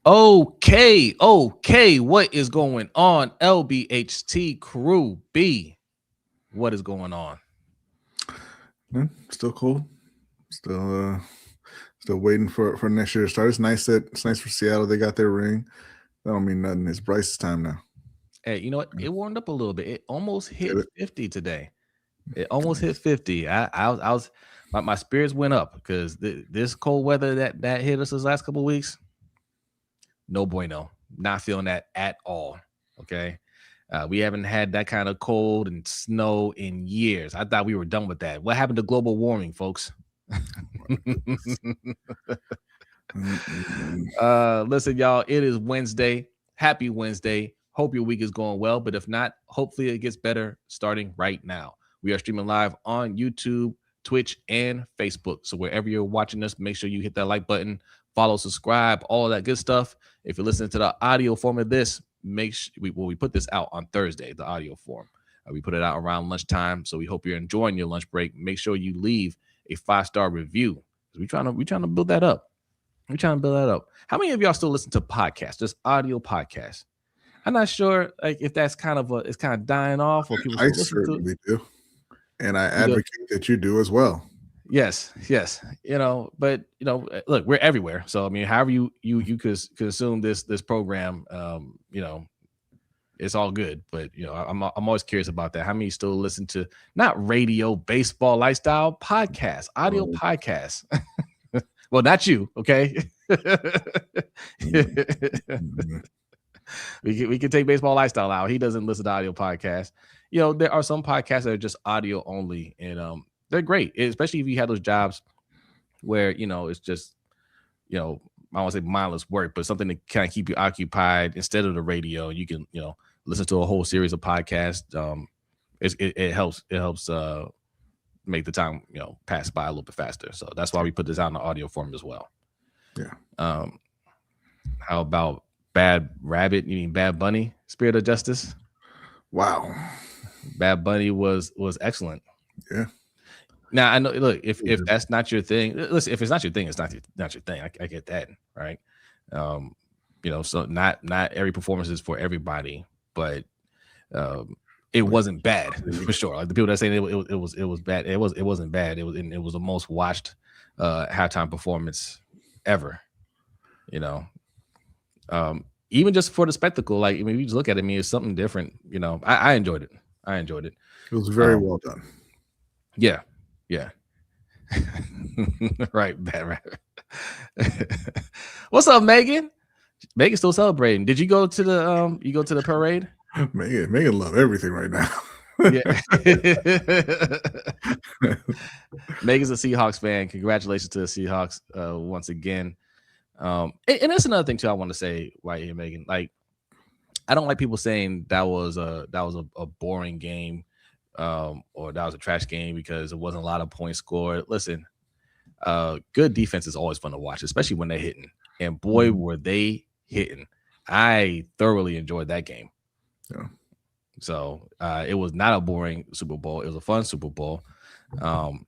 Okay. What is going on? LBHT crew B. What is going on? Still cool. Still waiting for next year to start. It's nice for Seattle. They got their ring. That don't mean nothing. It's Bryce's time now. Hey, you know what? It warmed up a little bit. It almost hit 50 today. It almost hit 50. My spirits went up because this cold weather that hit us this last couple of weeks. No bueno. Not feeling that at all. Okay. We haven't had that kind of cold and snow in years. I thought we were done with that. What happened to global warming, folks? Listen, y'all, it is Wednesday. Happy Wednesday. Hope your week is going well. But if not, hopefully it gets better starting right now. We are streaming live on YouTube, Twitch, and Facebook. So wherever you're watching us, make sure you hit that like button, follow, subscribe, all of that good stuff. If you're listening to the audio form of this, make sure we put this out on Thursday, the audio form. We put it out around lunchtime. So we hope you're enjoying your lunch break. Make sure you leave a 5-star review. We're trying to build that up. How many of y'all still listen to podcasts, just audio podcasts? I'm not sure if that's it's kind of dying off, or people I certainly do. And I advocate that you do as well. Yes. But look, we're everywhere. So I mean, however you could consume this program, it's all good. But I'm always curious about that. How many still listen to not radio, baseball, lifestyle podcasts, audio podcasts? Well, not you, okay? We can take baseball lifestyle out. He doesn't listen to audio podcasts. There are some podcasts that are just audio only, and they're great, especially if you have those jobs where it's just I don't want to say mindless work, but something to kind of keep you occupied instead of the radio. You can listen to a whole series of podcasts. It helps make the time pass by a little bit faster. So that's why we put this out in the audio form as well. Yeah. How about Bad Rabbit? You mean Bad Bunny? Spirit of Justice? Wow. Bad Bunny was excellent. Yeah. Now I know. Look, if that's not your thing, listen. If it's not your thing, it's not your thing. I get that, right? So not every performance is for everybody, but it wasn't bad for sure. Like the people that say it was bad, it wasn't bad. It was the most watched halftime performance ever. Even just for the spectacle, like you just look at it, it's something different. I enjoyed it. It was very well done. Yeah. Right, Bad Rabbit. What's up, Megan? Megan's still celebrating. Did you go to the parade? Megan love everything right now. Yeah. Megan's a Seahawks fan. Congratulations to the Seahawks once again. And that's another thing too I want to say right here, Megan. Like, I don't like people saying that was a boring game, or that was a trash game because it wasn't a lot of points scored. Listen, good defense is always fun to watch, especially when they're hitting. And boy, were they hitting! I thoroughly enjoyed that game. Yeah. So it was not a boring Super Bowl. It was a fun Super Bowl. And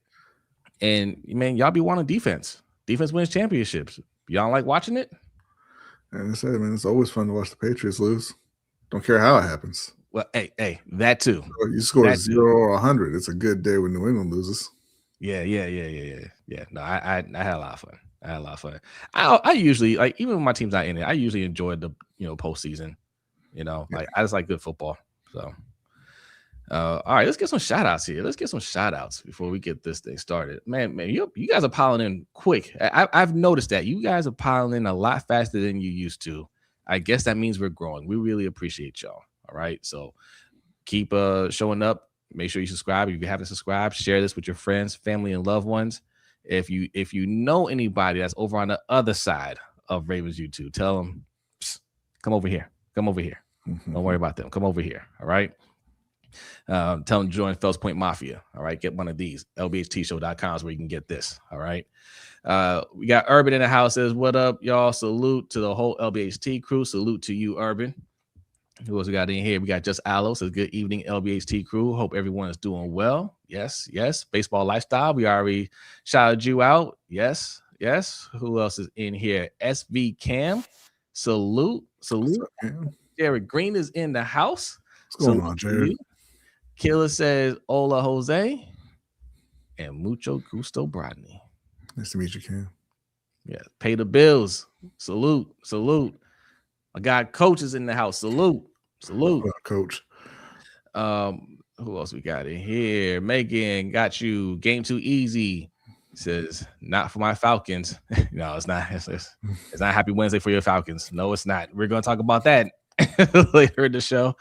man, y'all be wanting defense. Defense wins championships. Y'all like watching it? And I said, man, it's always fun to watch the Patriots lose. Don't care how it happens. Well, hey, that too. You score 0 or 100. It's a good day when New England loses. Yeah. No, I had a lot of fun. I usually, like, even when my team's not in it, I usually enjoy the postseason. Like, I just like good football. So, all right, let's get some shout outs here. Let's get some shout outs before we get this thing started. Man, you guys are piling in quick. I've noticed that you guys are piling in a lot faster than you used to. I guess that means we're growing. We really appreciate y'all. All right, so keep showing up. Make sure you subscribe. If you haven't subscribed, share this with your friends, family, and loved ones. If you know anybody that's over on the other side of Ravens YouTube, tell them, come over here. Mm-hmm. Don't worry about them. Come over here. All right. Tell them to join Fells Point Mafia. All right. Get one of these. LBHTShow.com is where you can get this. All right. We got Urban in the house. Says, what up, y'all? Salute to the whole LBHT crew. Salute to you, Urban. Who else we got in here? We got Just Aloe. Says, good evening, LBHT crew. Hope everyone is doing well. Yes. Baseball lifestyle. We already shouted you out. Yes. Who else is in here? SV Cam. Salute. What's up, man? Jared Green is in the house. What's going on, Jared? Killer says, hola, Jose. And mucho gusto, Brodny. Nice to meet you, Cam. Yeah, pay the bills. Salute. I got coaches in the house. Salute. Coach. Who else we got in here? Megan, got you. Game too easy. Says, not for my Falcons. No, it's not. It's not Happy Wednesday for your Falcons. No, it's not. We're going to talk about that later in the show.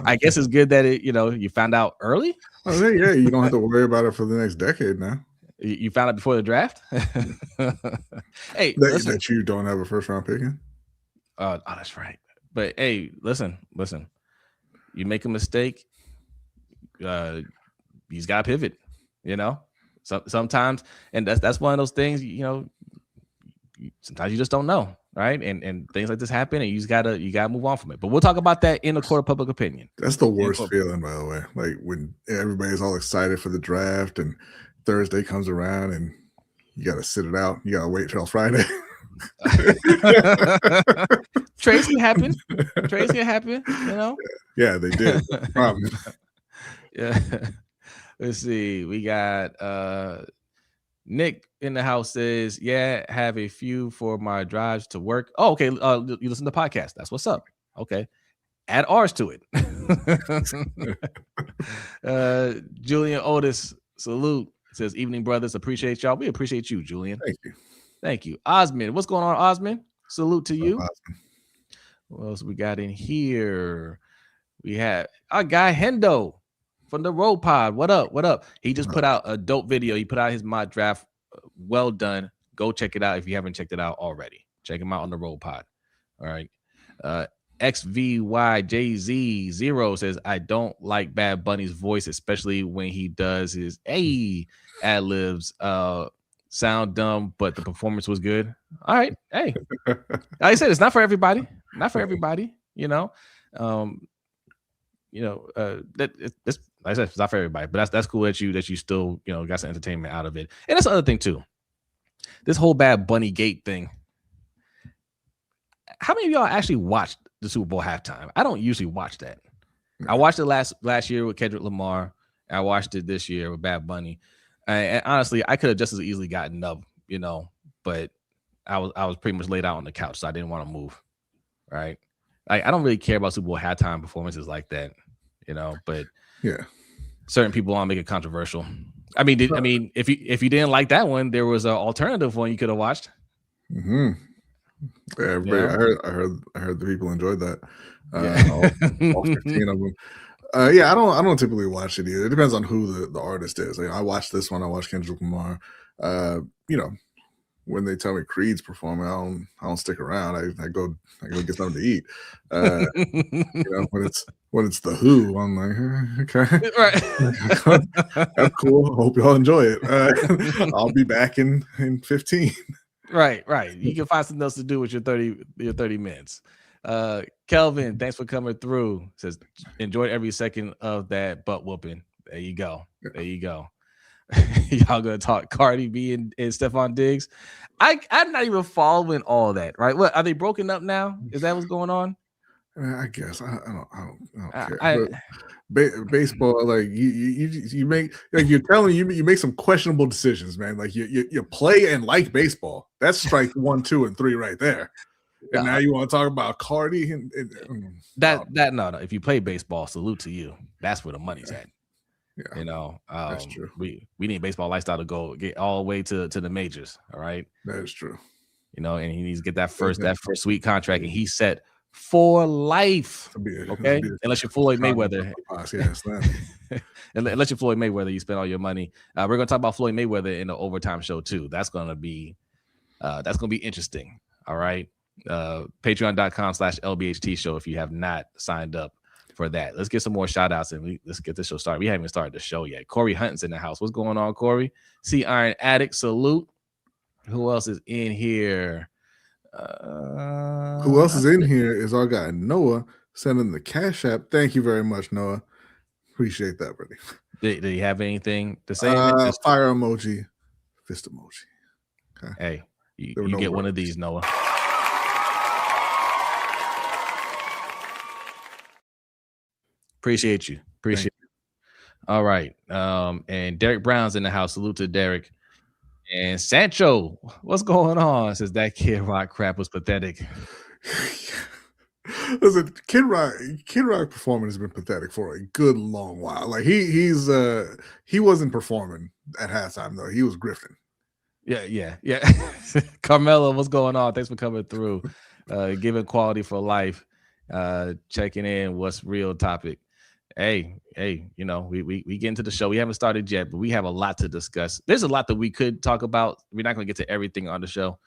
I guess it's good that you found out early. Oh, yeah, you don't have to worry about it for the next decade now. You found out before the draft. Hey, that you don't have a first round pick in. Oh, that's right. But hey, listen. You make a mistake, he's got to pivot. Sometimes, and that's one of those things. Sometimes you just don't know, right? And things like this happen, and you gotta move on from it. But we'll talk about that in the court of public opinion. That's the worst feeling, by the way. Like when everybody's all excited for the draft, and Thursday comes around, and you gotta sit it out. You gotta wait till Friday. Tracy happened. Yeah, they did. Yeah. Let's see. We got Nick in the house says, yeah, have a few for my drives to work. Oh, okay. You listen to the podcast. That's what's up. Okay. Add ours to it. Julian Otis, salute. Says, evening, brothers. Appreciate y'all. We appreciate you, Julian. Thank you. Osmond. What's going on, Osmond? Salute to you. What else we got in here? We have our guy Hendo from the Road Pod. What up? He just put out a dope video. He put out his mock draft. Well done. Go check it out if you haven't checked it out already. Check him out on the Road Pod. All right. XVYJZ0 says, I don't like Bad Bunny's voice, especially when he does his ad-libs. Sound dumb, but the performance was good. All right. Hey, like I said, it's not for everybody. That it's like I said, it's not for everybody, but that's cool that you still got some entertainment out of it. And that's the other thing too. This whole Bad Bunny gate thing. How many of y'all actually watched the Super Bowl halftime? I don't usually watch that. I watched it last year with Kendrick Lamar. I watched it this year with Bad Bunny. And honestly, I could have just as easily gotten up, but I was pretty much laid out on the couch, so I didn't want to move. Right? I don't really care about Super Bowl halftime performances like that, But yeah, certain people want to make it controversial. I mean, if you didn't like that one, there was an alternative one you could have watched. Mm-hmm. Yeah, everybody, I heard the people enjoyed that. All 15 of them. Yeah, I don't typically watch it either. It depends on who the artist is. Like, I watched this one. I watched Kendrick Lamar. When they tell me Creed's performing, I don't stick around. I go get something to eat. When it's the Who, I'm like, okay, right. That's cool. Hope y'all enjoy it. I'll be back in 15. Right. You can find something else to do with your 30 minutes. Kelvin, thanks for coming through. Says, enjoyed every second of that butt whooping. There you go. Y'all gonna talk Cardi B and Stephon Diggs. I'm not even following all that, right? What, are they broken up now? Is that what's going on? I guess I don't care. Baseball, like you make, like you're telling you make some questionable decisions, man. Like you play and like baseball. That's strike 1, 2, and 3 right there. And now you want to talk about Cardi no. If you play baseball, salute to you. That's where the money's at. Yeah, that's true. We need baseball lifestyle to get all the way to the majors. All right, that is true. And he needs to get that first sweet contract, and he's set for life. Okay, unless you're Floyd Mayweather. Unless you're Floyd Mayweather, you spend all your money. We're gonna talk about Floyd Mayweather in the overtime show too. That's gonna be interesting. All right. Patreon.com/LBHT Show if you have not signed up for that. Let's get some more shout outs and let's get this show started. We haven't even started the show yet. Corey Hunting's in the house. What's going on, Corey? See Iron Addict, salute. Who else is in here? Who else is in here is our guy Noah sending the Cash App. Thank you very much, Noah. Appreciate that, buddy. Did he have anything to say? Fire emoji, fist emoji. Okay. Hey, you get one of these, Noah. Appreciate you. Appreciate you. All right. And Derek Brown's in the house. Salute to Derek. And Sancho, what's going on? Says that Kid Rock crap was pathetic. Listen, Kid Rock performance has been pathetic for a good long while. Like he wasn't performing at halftime though. He was grifting. Yeah. Carmelo, what's going on? Thanks for coming through. Giving quality for life. Checking in. What's real topic? Hey, you know, we get into the show. We haven't started yet, but we have a lot to discuss. There's a lot that we could talk about. We're not going to get to everything on the show.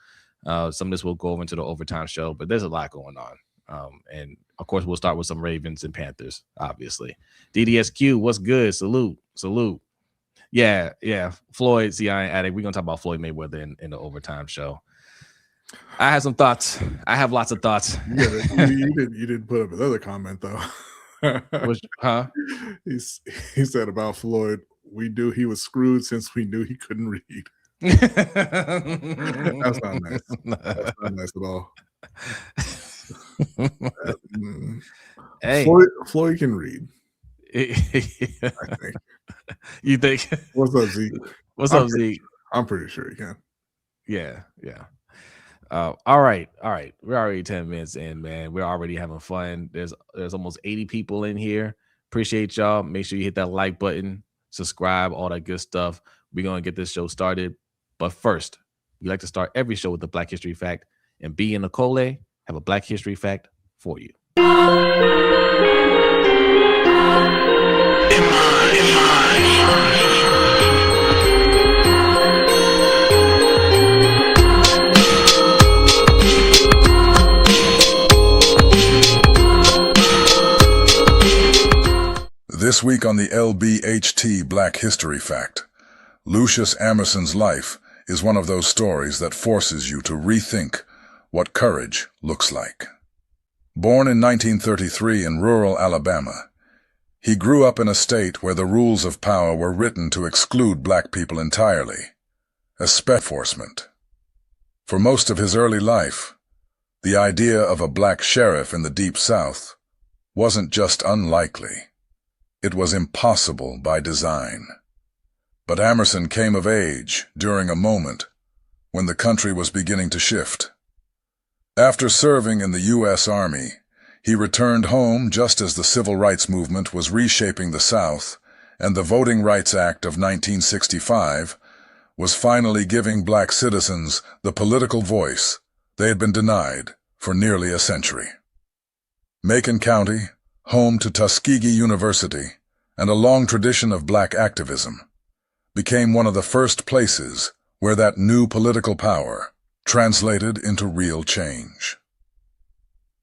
Some of this will go over into the overtime show, but there's a lot going on. And of course, we'll start with some Ravens and Panthers, obviously. DDSQ, what's good? Salute. Yeah. Floyd, see, I ain't addict. We're going to talk about Floyd Mayweather in the overtime show. I have some thoughts. I have lots of thoughts. You didn't put up another comment, though. He said about Floyd, we knew he was screwed since we knew he couldn't read. That's not nice. That's not nice at all. Hey, Floyd can read. I think. You think? What's up, Zeke? What's up, Zeke? I'm pretty sure he can. Yeah. All right. We're already 10 minutes in, man. We're already having fun. There's almost 80 people in here. Appreciate y'all. Make sure you hit that like button, subscribe, all that good stuff. We're going to get this show started. But first, we like to start every show with a Black History Fact. And B and Nicole have a Black History Fact for you. This week on the LBHT Black History Fact, Lucius Amerson's life is one of those stories that forces you to rethink what courage looks like. Born in 1933 in rural Alabama, he grew up in a state where the rules of power were written to exclude black people entirely, especially enforcement. For most of his early life, the idea of a black sheriff in the Deep South wasn't just unlikely. It was impossible by design. But Amerson came of age during a moment when the country was beginning to shift. After serving in the U.S. Army, he returned home just as the Civil Rights Movement was reshaping the South, and the Voting Rights Act of 1965 was finally giving black citizens the political voice they had been denied for nearly a century. Macon County, home to Tuskegee University and a long tradition of black activism, became one of the first places where that new political power translated into real change.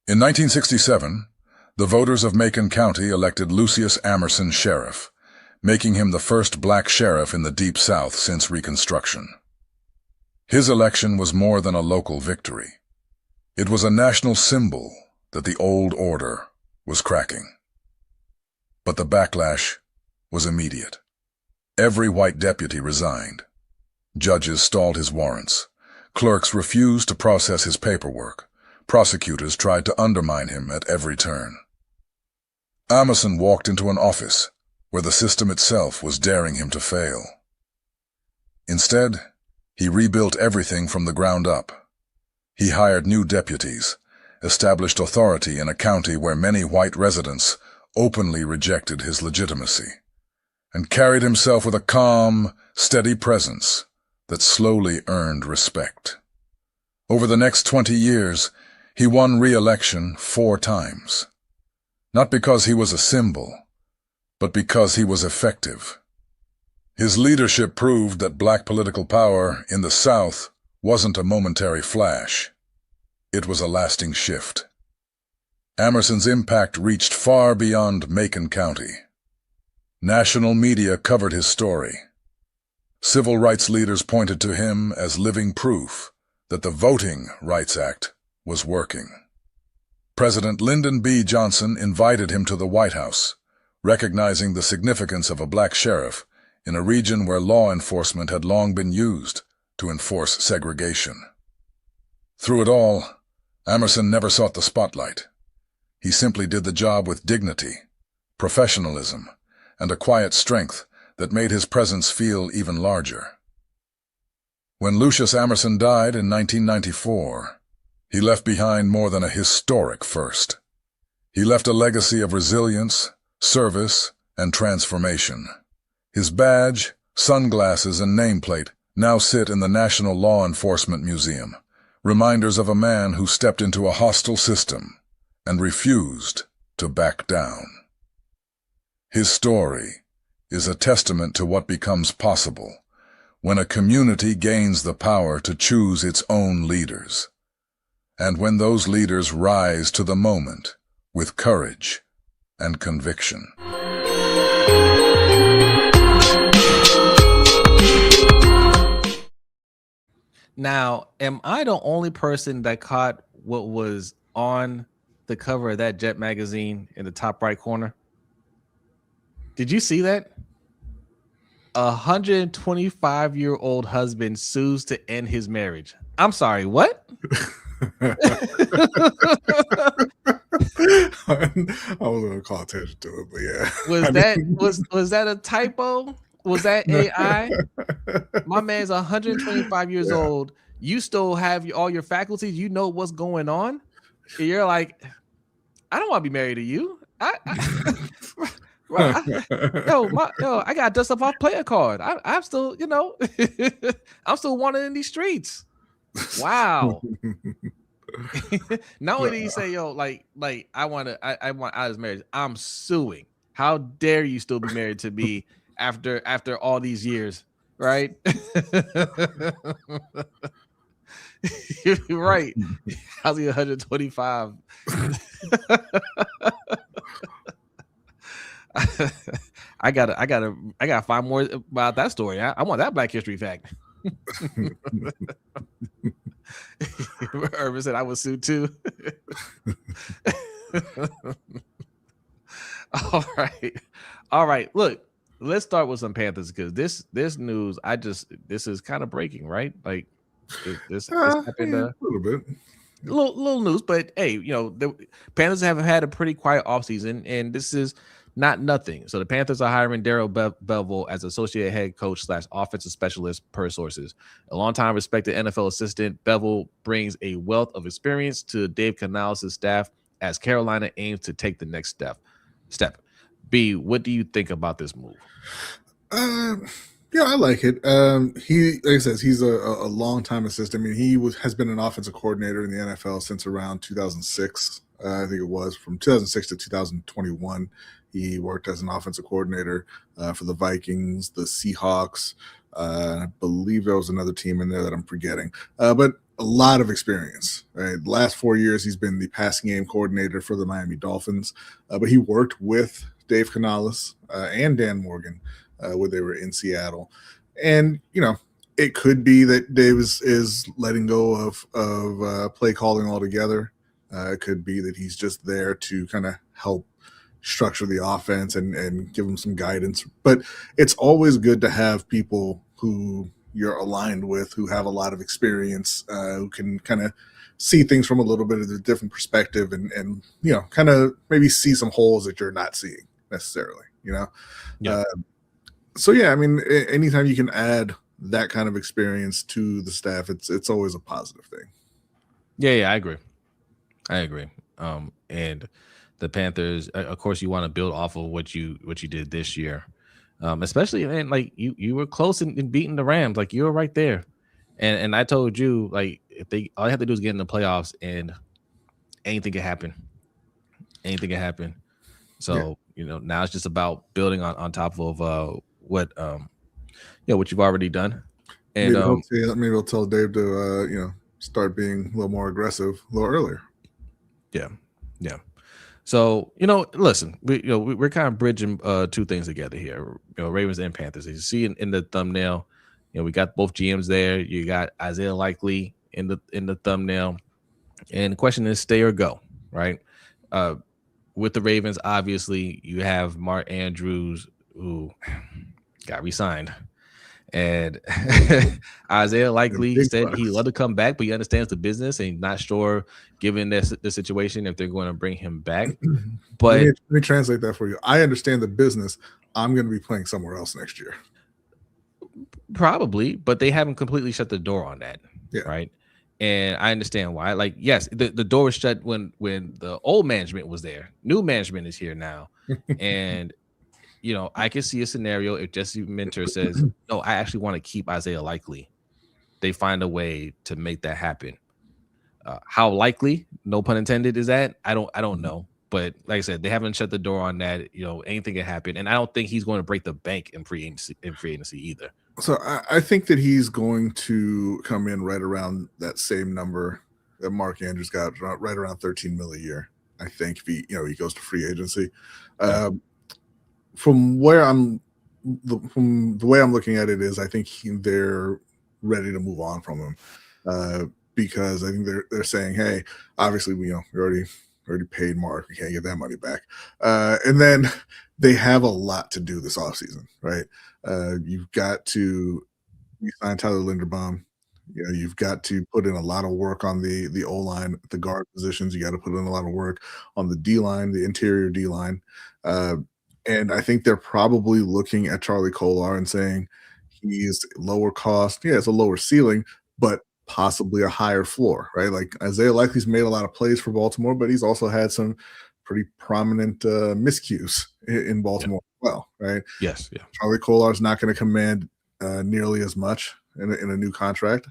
In 1967, the voters of Macon County elected Lucius Amerson sheriff, making him the first black sheriff in the Deep South since Reconstruction. His election was more than a local victory. It was a national symbol that the old order was cracking. But the backlash was immediate. Every white deputy resigned. Judges stalled his warrants. Clerks refused to process his paperwork. Prosecutors tried to undermine him at every turn. Amerson walked into an office where the system itself was daring him to fail. Instead, he rebuilt everything from the ground up. He hired new deputies, established authority in a county where many white residents openly rejected his legitimacy, and carried himself with a calm, steady presence that slowly earned respect. Over the next 20 years, he won re-election 4 times. Not because he was a symbol, but because he was effective. His leadership proved that black political power in the South wasn't a momentary flash. It was a lasting shift. Amerson's impact reached far beyond Macon County. National media covered his story. Civil rights leaders pointed to him as living proof that the Voting Rights Act was working. President Lyndon B. Johnson invited him to the White House, recognizing the significance of a black sheriff in a region where law enforcement had long been used to enforce segregation. Through it all, Amerson never sought the spotlight. He simply did the job with dignity, professionalism, and a quiet strength that made his presence feel even larger. When Lucius Amerson died in 1994, he left behind more than a historic first. He left a legacy of resilience, service, and transformation. His badge, sunglasses, and nameplate now sit in the National Law Enforcement Museum, reminders of a man who stepped into a hostile system and refused to back down. His story is a testament to what becomes possible when a community gains the power to choose its own leaders, and when those leaders rise to the moment with courage and conviction. Now, am I the only person that caught what was on the cover of that Jet magazine in the top right corner? Did you see that? A 125-year-old husband sues to end his marriage. I'm sorry, what? I was gonna call attention to it, but yeah. Was that a typo? Was that AI? My man's 125 years old. You still have all your faculties. You know what's going on. And you're like, I don't want to be married to you. I got dust up off player card. I'm still, I'm still wanted in these streets. Wow. Not only did he say, I want out of his marriage, I'm suing. How dare you still be married to me after all these years, right? You're right. How's he 125? I gotta find more about that story. I want that Black History fact. Irvin said I was sued too. All right. Look, let's start with some Panthers because this news, this is kind of breaking, right? Like this happened a little bit. Little news, but hey, the Panthers have had a pretty quiet offseason, and this is not nothing. So the Panthers are hiring Darrell Bevell as associate head coach / offensive specialist per sources. A longtime respected NFL assistant, Bevell brings a wealth of experience to Dave Canales' staff as Carolina aims to take the next step. B, what do you think about this move? Yeah, I like it. He, like I said, he's a longtime assistant. I mean, has been an offensive coordinator in the NFL since around 2006. I think it was from 2006 to 2021. He worked as an offensive coordinator for the Vikings, the Seahawks. I believe there was another team in there that I'm forgetting. But a lot of experience. Right? The last 4 years, he's been the passing game coordinator for the Miami Dolphins. But he worked with Dave Canales and Dan Morgan when they were in Seattle. And, it could be that Dave is letting go of play calling altogether. It could be that he's just there to kind of help structure the offense and give them some guidance. But it's always good to have people who you're aligned with, who have a lot of experience, who can kind of see things from a little bit of a different perspective and kind of maybe see some holes that you're not seeing necessarily, Yeah. So, yeah, I mean, anytime you can add that kind of experience to the staff, it's always a positive thing. Yeah, I agree. And the Panthers, of course, you want to build off of what you did this year, especially, and like you were close in beating the Rams, like you were right there, and I told you, like, if all you have to do is get in the playoffs, and anything can happen. So now it's just about building on top of what you've already done, and maybe I'll tell Dave to start being a little more aggressive a little earlier. Yeah. So, listen, we're kind of bridging two things together here, Ravens and Panthers. As you see in the thumbnail, we got both GMs there. You got Isaiah Likely in the thumbnail. And the question is stay or go, right? With the Ravens, obviously, you have Mark Andrews, who got re-signed. And Isaiah Likely said he loved to come back, but he understands the business and he's not sure, given the situation, if they're going to bring him back. But let me translate that for you. I understand the business. I'm going to be playing somewhere else next year. Probably, but they haven't completely shut the door on that. Yeah. Right. And I understand why. Like, yes, the door was shut when the old management was there. New management is here now. And I can see a scenario if Jesse Minter says, no, I actually want to keep Isaiah Likely. They find a way to make that happen. How likely, no pun intended, is that? I don't know. But like I said, they haven't shut the door on that. Anything can happen. And I don't think he's going to break the bank in free agency either. So I think that he's going to come in right around that same number that Mark Andrews got, right around 13 million a year. I think if he goes to free agency. From the way I'm looking at it is, I think they're ready to move on from him because I think they're saying, hey, obviously we already paid Mark, we can't get that money back, and then they have a lot to do this offseason, right? You've got to sign Tyler Linderbaum. You've got to put in a lot of work on the O-line, the guard positions. You got to put in a lot of work on the D-line, the interior D-line. And I think they're probably looking at Charlie Kolar and saying he's lower cost. Yeah, it's a lower ceiling, but possibly a higher floor, right? Like Isaiah Likely's made a lot of plays for Baltimore, but he's also had some pretty prominent miscues in Baltimore as well, right? Yes, yeah. Charlie Kolar's not going to command nearly as much in a new contract.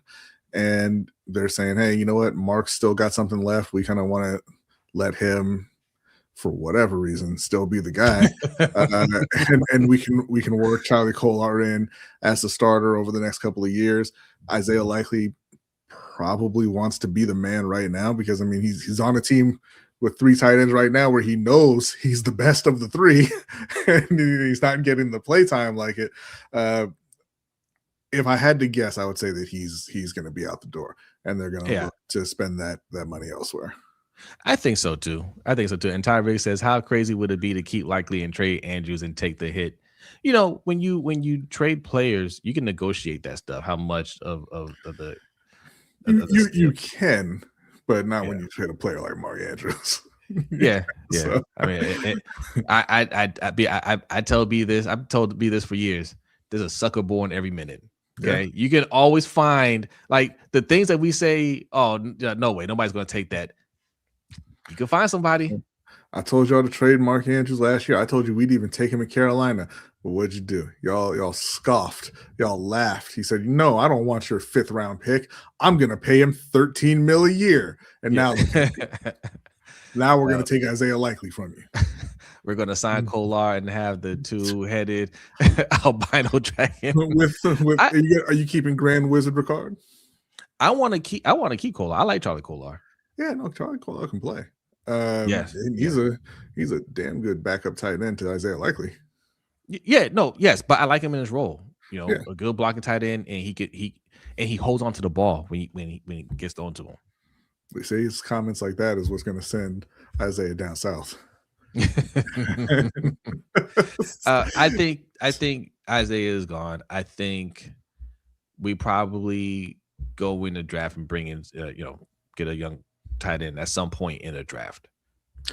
And they're saying, hey, you know what? Mark's still got something left. We kind of want to let him, for whatever reason, still be the guy, and we can work Charlie Kolar in as the starter over the next couple of years. Isaiah Likely probably wants to be the man right now because he's on a team with 3 tight ends right now where he knows he's the best of the 3, and he's not getting the play time like it. If I had to guess, I would say that he's going to be out the door, and they're going to look to spend that money elsewhere. I think so too. And Tyreek says, how crazy would it be to keep Likely and trade Andrews and take the hit? When you trade players, you can negotiate that stuff. How much of the you can, but not when you trade a player like Mark Andrews. Yeah. So. I tell B this. I've told B this for years. There's a sucker born every minute. Okay, yeah. You can always find like the things that we say. Oh no way, nobody's going to take that. You can find somebody. I told y'all to trade Mark Andrews last year. I told you we'd even take him in Carolina. But what'd you do? Y'all scoffed. Y'all laughed. He said, no, I don't want your 5th round pick. I'm going to pay him $13 million a year. And now we're going to take Isaiah Likely from you. We're going to sign Kolar and have the 2-headed albino dragon. Are you keeping Grand Wizard Ricard? I want to keep Kolar. I like Charlie Kolar. Yeah, no, Charlie Kolar can play. Yes, he's a damn good backup tight end to Isaiah Likely. Yes, but I like him in his role. A good blocking tight end, and he holds on to the ball when he gets thrown to him. We say his comments like that is what's going to send Isaiah down south. I think Isaiah is gone. I think we probably go in the draft and bring in, get a young tight end at some point in a draft.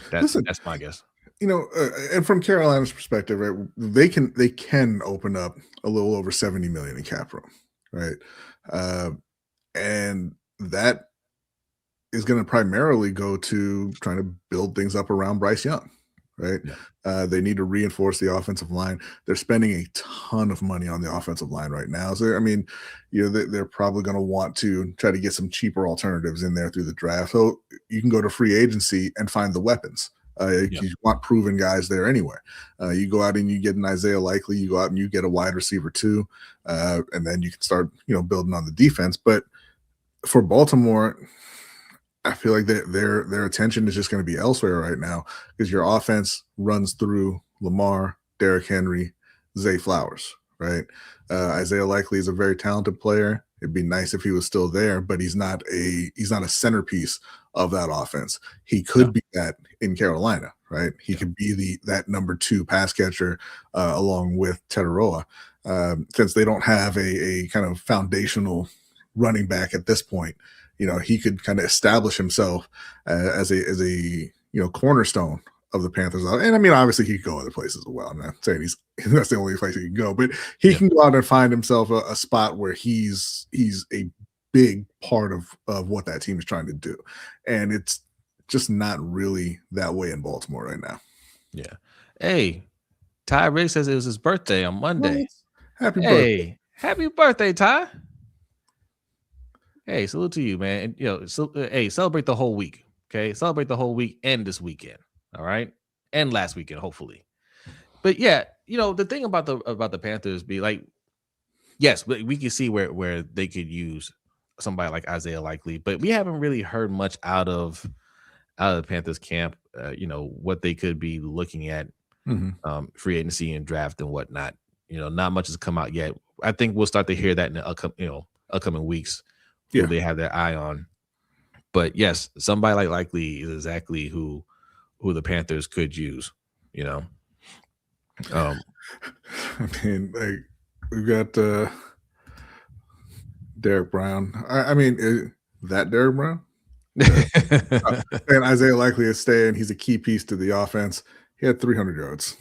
That's my guess. And from Carolina's perspective, right, they can open up a little over 70 million in cap room, right? And that is going to primarily go to trying to build things up around Bryce Young, right? Yeah. They need to reinforce the offensive line. They're spending a ton of money on the offensive line right now. So, they're probably going to want to try to get some cheaper alternatives in there through the draft. So you can go to free agency and find the weapons. You want proven guys there anyway. You go out and you get an Isaiah Likely. You go out and you get a wide receiver too, and then you can start, building on the defense. But for Baltimore, I feel like their attention is just going to be elsewhere right now because your offense runs through Lamar, Derrick Henry, Zay Flowers, right? Isaiah Likely is a very talented player. It'd be nice if he was still there, but he's not a centerpiece of that offense. He could be that in Carolina, right? He could be that number 2 pass catcher along with Teteroa. since they don't have a kind of foundational running back at this point. He could kind of establish himself as a cornerstone of the Panthers. And I mean, obviously he could go other places as well. I'm not saying that's the only place he can go, but he can go out and find himself a spot where he's a big part of what that team is trying to do. And it's just not really that way in Baltimore right now. Yeah. Hey, Ty Riggs says it was his birthday on Monday. Happy birthday. Happy birthday, Ty. Hey, salute to you, man. And hey, celebrate the whole week. Okay. Celebrate the whole week and this weekend. All right. And last weekend, hopefully. But yeah, the thing about the Panthers be like, yes, we can see where they could use somebody like Isaiah Likely, but we haven't really heard much out of the Panthers camp. What they could be looking at, free agency and draft and whatnot. Not much has come out yet. I think we'll start to hear that in the upcoming weeks. Who they have their eye on. But yes, somebody like Likely is exactly who the Panthers could use. I mean, like we've got Derek Brown. I mean, that Derek Brown? And Isaiah Likely is staying. He's a key piece to the offense. He had 300 yards.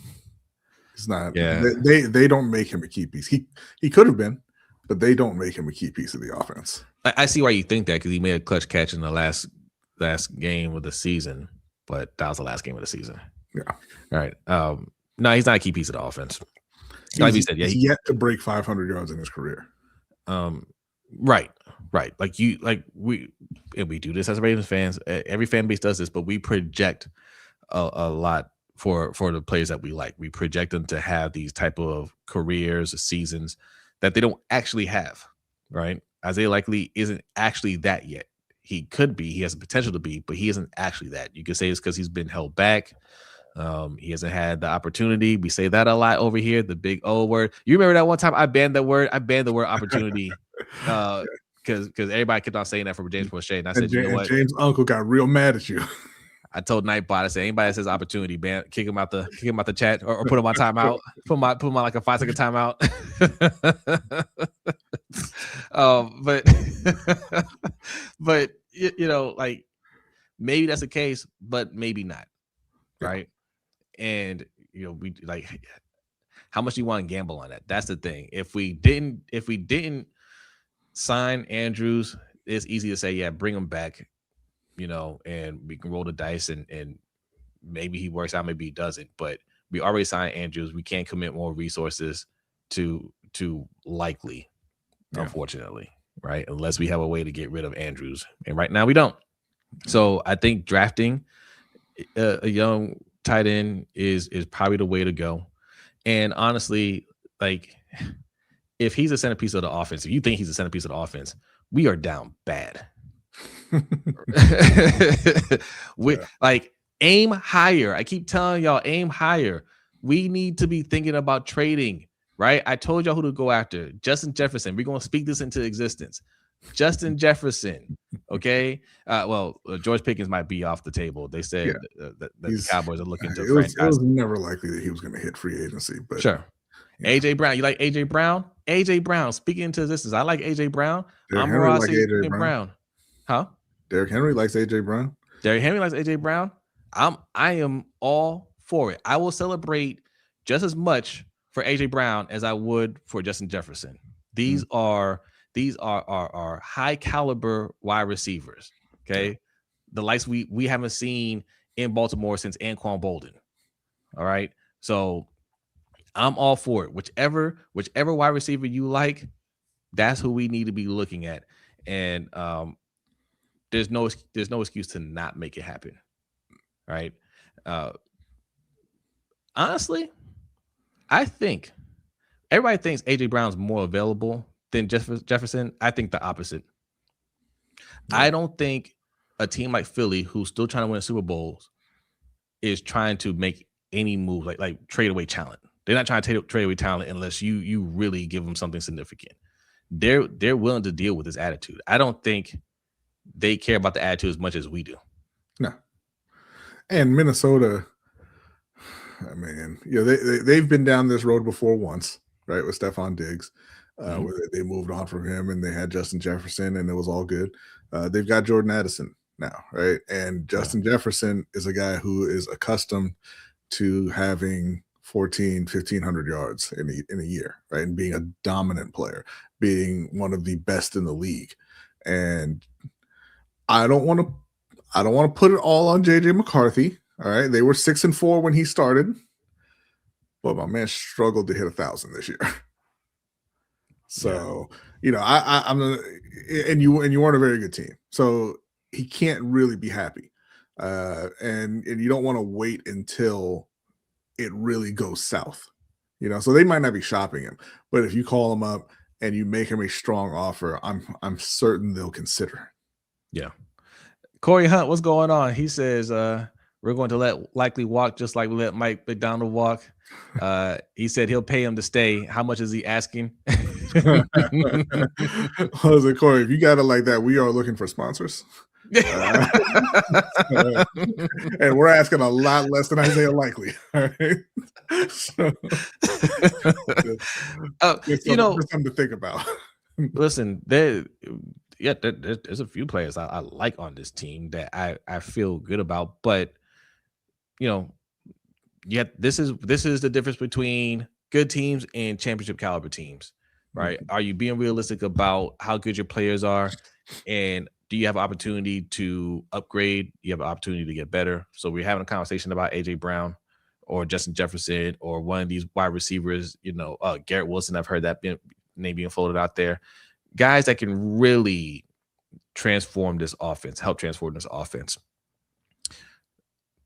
He's not. Yeah. They don't make him a key piece. He could have been, but they don't make him a key piece of the offense. I see why you think that, because he made a clutch catch in the last game of the season, but that was the last game of the season. Yeah. All right. No, he's not a key piece of the offense. Like you said, he's yet to break 500 yards in his career. Right. Like we do this as Ravens fans. Every fan base does this, but we project a lot for the players that we like. We project them to have these type of careers, seasons that they don't actually have. Right. Isaiah Likely isn't actually that yet. He could be. He has the potential to be, but he isn't actually that. You could say it's because he's been held back. He hasn't had the opportunity. We say that a lot over here, the big O word. You remember that one time I banned that word? I banned the word opportunity because everybody kept on saying that for James Prochet. And I said, you know what? James' uncle got real mad at you. I told Nightbot, I said, anybody that says opportunity, kick him out the chat or put him on timeout. Put him on like a 5-second timeout. But like maybe that's the case, but maybe not. Right. And we like, how much do you want to gamble on that? That's the thing. If we didn't sign Andrews, it's easy to say, yeah, bring him back, and we can roll the dice and maybe he works out, maybe he doesn't. But we already signed Andrews. We can't commit more resources to Likely, unfortunately, right? Unless we have a way to get rid of Andrews. And right now we don't. So I think drafting a young tight end is probably the way to go. And honestly, like if he's a centerpiece of the offense, if you think he's a centerpiece of the offense, we are down bad. Like aim higher. I keep telling y'all, aim higher. We need to be thinking about trading, right? I told y'all who to go after. Justin Jefferson. We're going to speak this into existence. Justin Jefferson. Okay. George Pickens might be off the table. They said that the Cowboys are looking to franchise. It was never likely that he was going to hit free agency, but sure. AJ Brown. You like AJ Brown? AJ Brown. Speaking into existence. I like AJ Brown. Derrick Henry likes AJ Brown. Huh? Derrick Henry likes AJ Brown. Derrick Henry likes AJ Brown. I am all for it. I will celebrate just as much for AJ Brown as I would for Justin Jefferson. These are high caliber wide receivers. Okay. The likes we haven't seen in Baltimore since Anquan Bolden. All right. So I'm all for it. Whichever wide receiver you like, that's who we need to be looking at. And there's no excuse to not make it happen. Right. Honestly, I think everybody thinks AJ Brown's more available than Jefferson. I think the opposite. Yeah. I don't think a team like Philly, who's still trying to win Super Bowls, is trying to make any move like trade away talent. They're not trying to trade away talent unless you really give them something significant. They're willing to deal with this attitude. I don't think they care about the attitude as much as we do. No. And Minnesota, I mean, they've been down this road before once. right, with Stephon Diggs. Where they moved on from him and they had Justin Jefferson and it was all good. They've got Jordan Addison now, right? And Justin Jefferson is a guy who is accustomed to having 1,500 yards in a year, right? And being a dominant player, being one of the best in the league. And I don't want to put it all on JJ McCarthy. All right. They were 6-4 when he started, but my man struggled to hit 1,000 this year. So, I'm and you weren't a very good team. So he can't really be happy. And you don't want to wait until it really goes south. So they might not be shopping him, but if you call him up and you make him a strong offer, I'm certain they'll consider. Yeah. Corey Hunt, what's going on? He says we're going to let Likely walk just like we let Mike McDonald walk. He said he'll pay him to stay. How much is he asking? Listen, Corey, if you got it like that, we are looking for sponsors. And we're asking a lot less than Isaiah Likely. All right. So, just something to think about. Listen, there's a few players I like on this team that I feel good about, but this is the difference between good teams and championship caliber teams, right? Are you being realistic about how good your players are, and do you have an opportunity to upgrade? You have an opportunity to get better. So we're having a conversation about AJ Brown or Justin Jefferson or one of these wide receivers. Garrett Wilson. I've heard that name being floated out there. Guys that can really transform this offense, help transform this offense.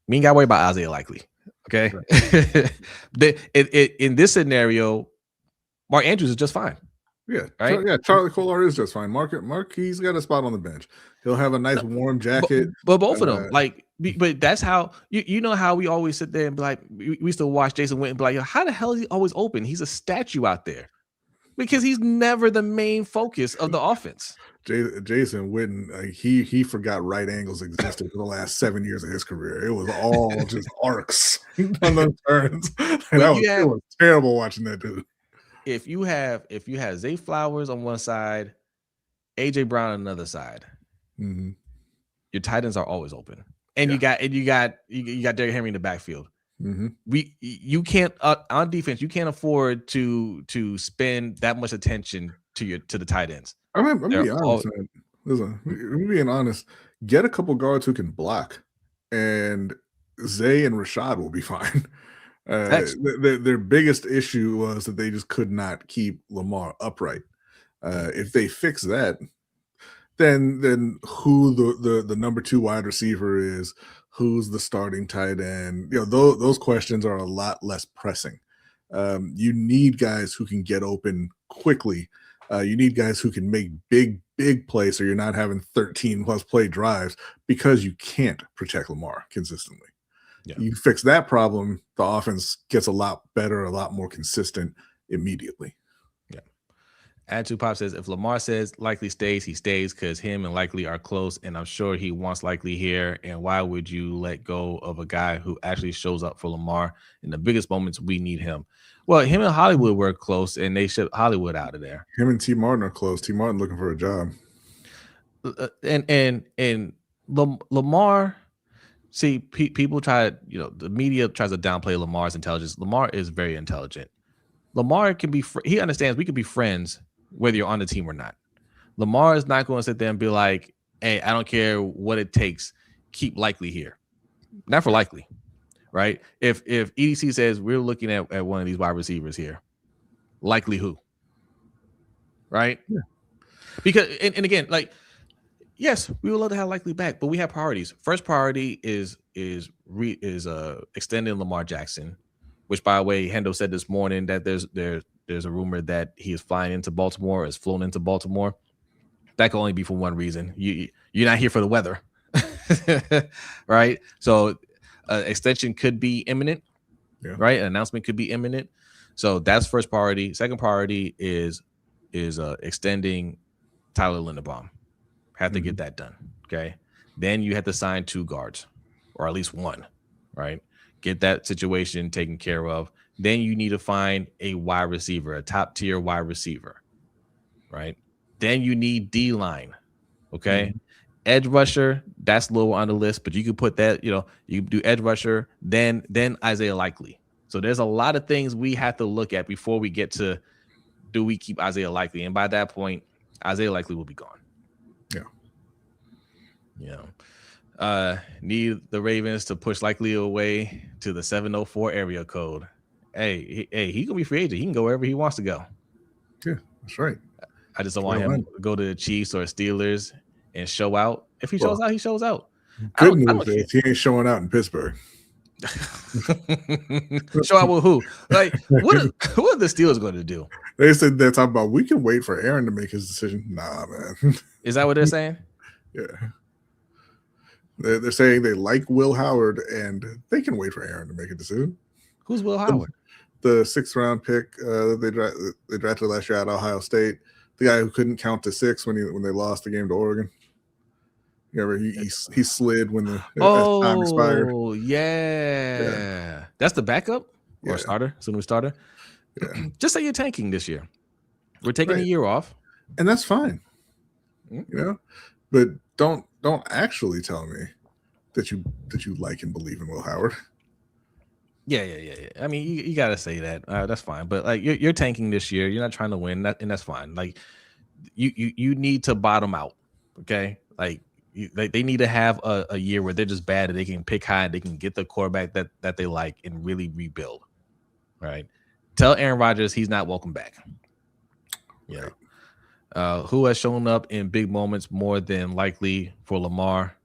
We ain't got to worry about Isaiah Likely. Okay. Right. In this scenario, Mark Andrews is just fine. Yeah. Right. Yeah. Charlie Kolar is just fine. Mark, he's got a spot on the bench. He'll have a nice warm jacket. But both of them, but that's how how we always sit there and be like, we used to watch Jason Witten and be like, how the hell is he always open? He's a statue out there. Because he's never the main focus of the offense. Jason Witten, he forgot right angles existed for the last 7 years of his career. It was all just arcs on those turns. It was terrible watching that dude. If you have Zay Flowers on one side, AJ Brown on another side, your tight ends are always open, and you got Derrick Henry in the backfield. You can't on defense. You can't afford to spend that much attention to the tight ends. I'm being honest. Listen, I'm being honest. Get a couple guards who can block, and Zay and Rashad will be fine. Their biggest issue was that they just could not keep Lamar upright. If they fix that, then who the number 2 wide receiver is, who's the starting tight end, those questions are a lot less pressing. You need guys who can get open quickly. You need guys who can make big plays so you're not having 13+ play drives because you can't protect Lamar consistently. Yeah. You fix that problem, the offense gets a lot better, a lot more consistent immediately. Yeah. Attitude Pop says, if Lamar says Likely stays, he stays because him and Likely are close, and I'm sure he wants Likely here. And why would you let go of a guy who actually shows up for Lamar in the biggest moments we need him? Well, him and Hollywood were close, and they shipped Hollywood out of there. Him and T. Martin are close. T. Martin looking for a job. And Lamar, see, people try, the media tries to downplay Lamar's intelligence. Lamar is very intelligent. Lamar can be, he understands we can be friends whether you're on the team or not. Lamar is not going to sit there and be like, hey, I don't care what it takes, keep Likely here. Not for Likely, right? If EDC says we're looking at one of these wide receivers here, Likely who? Right? Yeah. Because, and again, yes, we would love to have Likely back, but we have priorities. First priority is extending Lamar Jackson, which, by the way, Hendo said this morning that there's a rumor that he is flying into Baltimore, is flown into Baltimore. That can only be for one reason. You're not here for the weather, right? So extension could be imminent, right? An announcement could be imminent. So that's first priority. Second priority is extending Tyler Linderbaum. Have to get that done, okay? Then you have to sign 2 guards, or at least one, right? Get that situation taken care of. then you need to find a wide receiver, a top tier wide receiver, right? Then you need D-line, okay? Edge rusher, that's lower on the list, but you could put that, you can do edge rusher, then Isaiah Likely. So there's a lot of things we have to look at before we get to, do we keep Isaiah Likely? And by that point, Isaiah Likely will be gone. Need the Ravens to push Likely away to the 704 area code. Hey, he gonna be free agent. He can go wherever he wants to go. Yeah, that's right. I just don't want him to go to the Chiefs or Steelers and show out. If he shows out, he shows out. Good news is he ain't showing out in Pittsburgh. Show out with who? Like, what are the Steelers going to do? They said they're talking about, we can wait for Aaron to make his decision. Nah, man. Is that what they're saying? Yeah. They're saying they like Will Howard and they can wait for Aaron to make a decision. Who's Will Howard? The 6th round pick they drafted last year at Ohio State. The guy who couldn't count to 6 when they lost the game to Oregon. Remember, he slid when the time expired. Oh, yeah. That's the backup or starter? Soon starter. Yeah. Just say you're tanking this year. We're taking a year off, and that's fine. But don't actually tell me that you like and believe in Will Howard. Yeah. I mean, you gotta say that. That's fine. But like, you're tanking this year. You're not trying to win, and that's fine. Like, you need to bottom out. Okay, like. They need to have a year where they're just bad and they can pick high and they can get the quarterback that they like and really rebuild. Right? Tell Aaron Rodgers he's not welcome back. Yeah. Who has shown up in big moments more than likely for Lamar?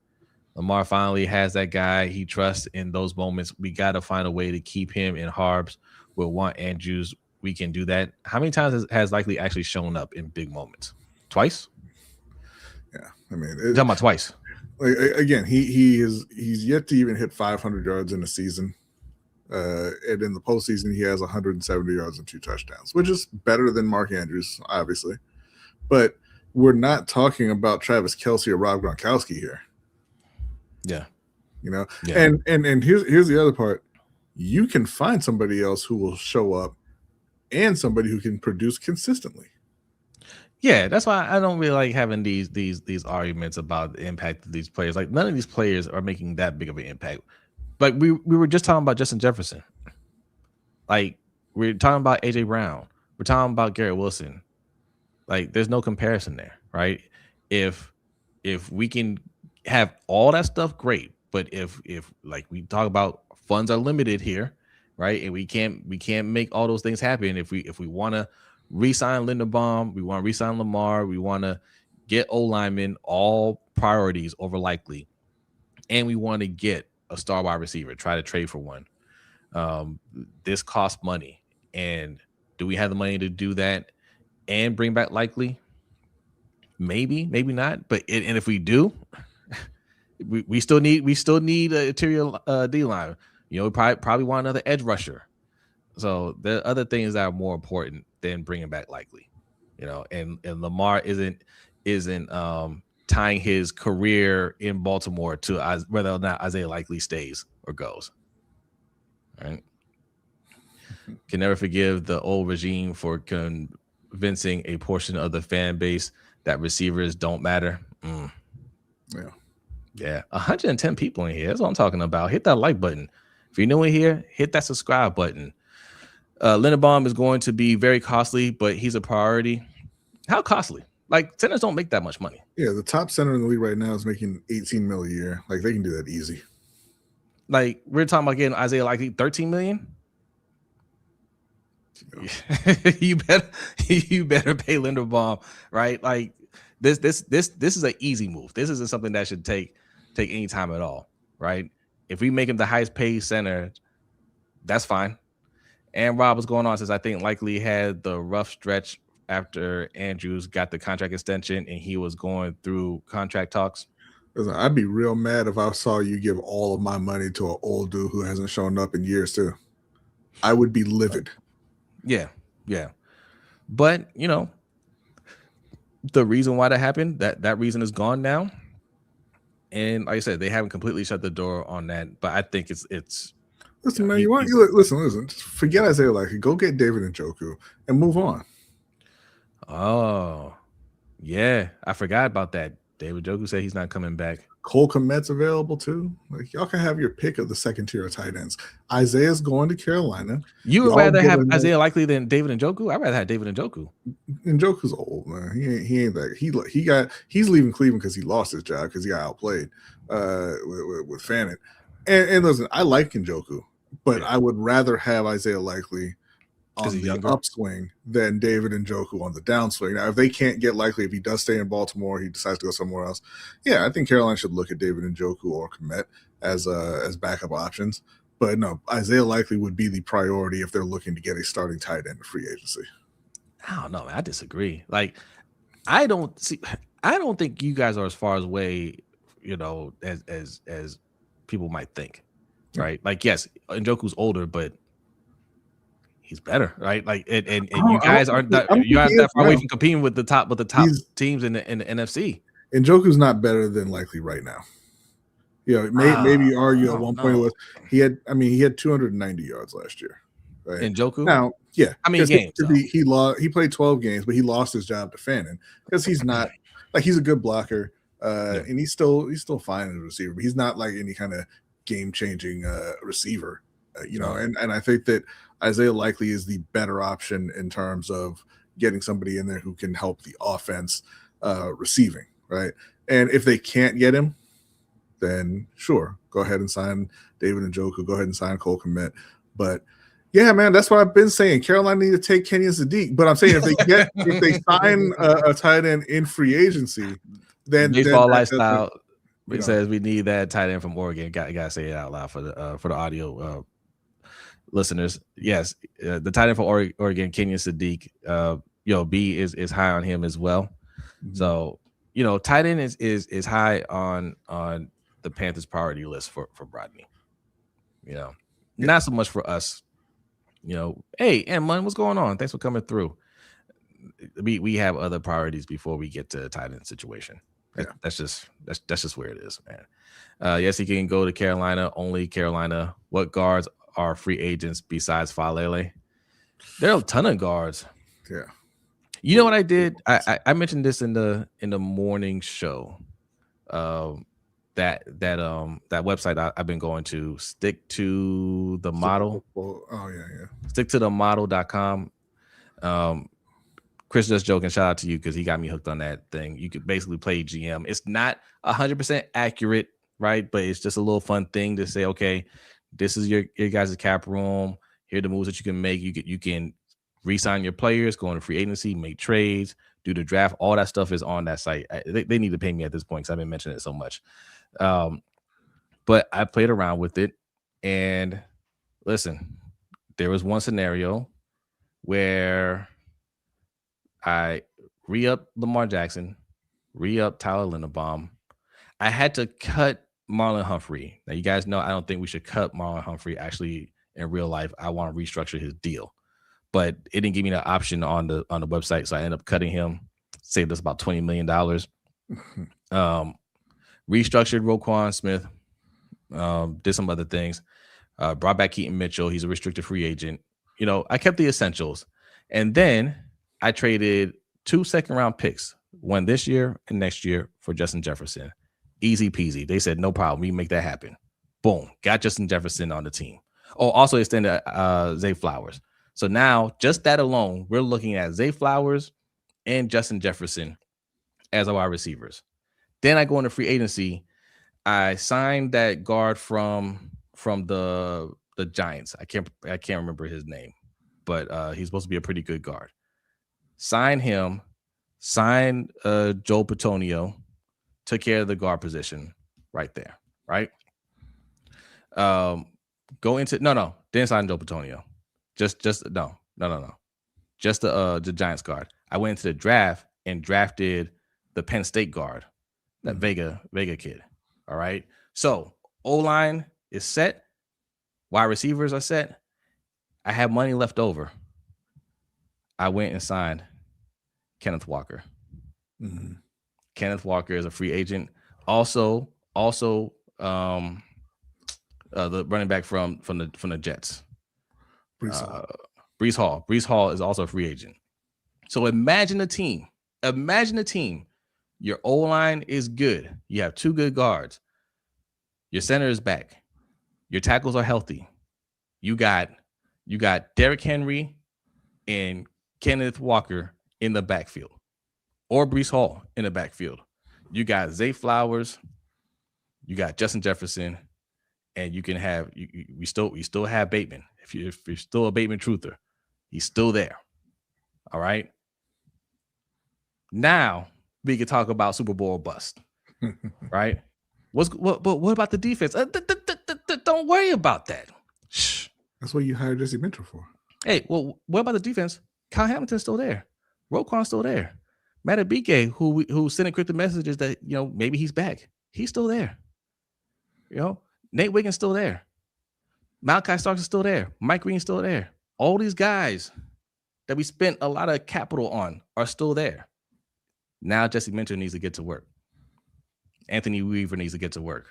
Lamar finally has that guy he trusts in those moments. We got to find a way to keep him in Harbs. We'll want Andrews. We can do that. How many times has Likely actually shown up in big moments? Twice? Yeah, I mean, talking about twice. Like, again, he's yet to even hit 500 yards in a season, and in the postseason he has 170 yards and 2 touchdowns, which is better than Mark Andrews, obviously. But we're not talking about Travis Kelce or Rob Gronkowski here. Yeah, Yeah. And here's the other part: you can find somebody else who will show up, and somebody who can produce consistently. Yeah, that's why I don't really like having these arguments about the impact of these players. Like, none of these players are making that big of an impact. Like, we were just talking about Justin Jefferson. Like, we're talking about AJ Brown. We're talking about Garrett Wilson. Like, there's no comparison there, right? If we can have all that stuff, great. But if like we talk about, funds are limited here, right? And we can't make all those things happen. If we want to re-sign Linderbaum, we want to re-sign Lamar, we want to get O-linemen, all priorities over Likely, and we want to get a star wide receiver, try to trade for one. This costs money, and do we have the money to do that and bring back Likely? Maybe not. But and if we do, we still need an interior D-line. We probably want another edge rusher. So there are other things that are more important than bringing back Likely, and Lamar isn't tying his career in Baltimore to whether or not Isaiah Likely stays or goes. All right. Can never forgive the old regime for convincing a portion of the fan base that receivers don't matter. Yeah. 110 people in here. That's what I'm talking about. Hit that like button. If you're new in here, hit that subscribe button. Linderbaum is going to be very costly, but he's a priority. How costly? Like, centers don't make that much money. Yeah, the top center in the league right now is making $18 million a year. Like, they can do that easy. Like, we're talking about getting Isaiah Likely $13 million. You better pay Linderbaum, right? Like, this is an easy move. This isn't something that should take any time at all, right? If we make him the highest paid center, that's fine. And Rob, what's going on? Since I think Likely had the rough stretch after Andrews got the contract extension and he was going through contract talks. Listen, I'd be real mad if I saw you give all of my money to an old dude who hasn't shown up in years too. I would be livid. Yeah. But, the reason why that happened, that reason is gone now. And like I said, they haven't completely shut the door on that. But I think it's Listen, man, listen. Just forget Isaiah Likely. Go get David Njoku and move on. Oh, yeah. I forgot about that. David Njoku said he's not coming back. Cole Kmet's available too. Like, y'all can have your pick of the second tier of tight ends. Isaiah's going to Carolina. You would rather have Isaiah Likely than David Njoku? I'd rather have David Njoku. Njoku's old, man. He ain't that. He's leaving Cleveland because he lost his job because he got outplayed with Fannin. And listen, I like Njoku, but I would rather have Isaiah Likely on the upswing than David Njoku on the downswing. Now, if they can't get Likely, if he does stay in Baltimore, he decides to go somewhere else. Yeah, I think Carolina should look at David Njoku or Kmet as backup options. But no, Isaiah Likely would be the priority if they're looking to get a starting tight end in free agency. I don't know, man. I disagree. Like, I don't think you guys are as far away, as people might think, right? Like, yes, Njoku's older, but he's better, right? Like, and you guys aren't that far away from competing with the top teams in the NFC. Njoku's not better than Likely right now. Maybe you argue at one point he had 290 yards last year. Right? Njoku? Now, yeah. I mean, games. He played 12 games, but he lost his job to Fannin because he's not like he's a good blocker, and he's still fine as a receiver, but he's not like any kind of game-changing receiver. And I think that Isaiah Likely is the better option in terms of getting somebody in there who can help the offense receiving, right? And if they can't get him, then sure, go ahead and sign David Njoku, go ahead and sign Cole Kmet. But yeah, man, that's what I've been saying. Carolina need to take Kenyon Sadiq. But I'm saying if they sign a tight end in free agency, then baseball lifestyle. It says we need that tight end from Oregon. Gotta say it out loud for the audio listeners. Yes, the tight end for Oregon, Kenyon Sadiq. B is high on him as well. Mm-hmm. So tight end is high on the Panthers priority list for Brodny. Not so much for us. Hey, Emma, what's going on? Thanks for coming through. We have other priorities before we get to the tight end situation. Yeah. That's just where it is, man. Yes, he can go to Carolina, only Carolina. What guards are free agents besides Falele? There are a ton of guards. Yeah. You know what I did? I mentioned this in the morning show. That website I've been going to, stick to the model. Oh yeah. Stick to the model.com. Chris just joking. Shout out to you because he got me hooked on that thing. You could basically play GM. It's not 100% accurate, right? But it's just a little fun thing to say, okay, this is your guys' cap room. Here are the moves that you can make. You can re-sign your players, go into free agency, make trades, do the draft. All that stuff is on that site. They need to pay me at this point because I've been mentioning it so much. But I played around with it, and listen, there was one scenario where I re-up Lamar Jackson, re-up Tyler Linderbaum. I had to cut Marlon Humphrey. Now, you guys know I don't think we should cut Marlon Humphrey. Actually, in real life, I want to restructure his deal, but it didn't give me the option on the website, so I ended up cutting him. Saved us about $20 million. Restructured Roquan Smith. Did some other things. Brought back Keaton Mitchell. He's a restricted free agent. I kept the essentials, and then I traded 2 second-round picks, one this year and next year, for Justin Jefferson. Easy peasy. They said, no problem. We can make that happen. Boom. Got Justin Jefferson on the team. Oh, also extended Zay Flowers. So now, just that alone, we're looking at Zay Flowers and Justin Jefferson as our wide receivers. Then I go into free agency. I signed that guard from the Giants. I can't remember his name, but he's supposed to be a pretty good guard. Sign him, sign Joe Petonio, took care of the guard position right there, right? Didn't sign Joe Petonio. No. Just the Giants guard. I went into the draft and drafted the Penn State guard, that Vega kid. All right. So O-line is set. Wide receivers are set. I have money left over. I went and signed Kenneth Walker. Mm-hmm. Kenneth Walker is a free agent. Also, the running back from the Jets. Breece Hall. Breece Hall. Breece Hall is also a free agent. So imagine a team. Your O-line is good. You have 2 good guards. Your center is back. Your tackles are healthy. You got Derrick Henry and Kenneth Walker in the backfield, or Breece Hall in the backfield. You got Zay Flowers. You got Justin Jefferson, and you can have we still have Bateman. If you're still a Bateman truther, he's still there. All right. Now we can talk about Super Bowl bust, right? What about the defense? Don't worry about that. Shh. That's what you hired Jesse Minter for. Hey, well, what about the defense? Kyle Hamilton's still there. Roquan's still there. Matt Abike, who sent encrypted messages that maybe he's back. He's still there. Nate Wiggins still there. Malachi Starks is still there. Mike Green's still there. All these guys that we spent a lot of capital on are still there. Now Jesse Minter needs to get to work. Anthony Weaver needs to get to work.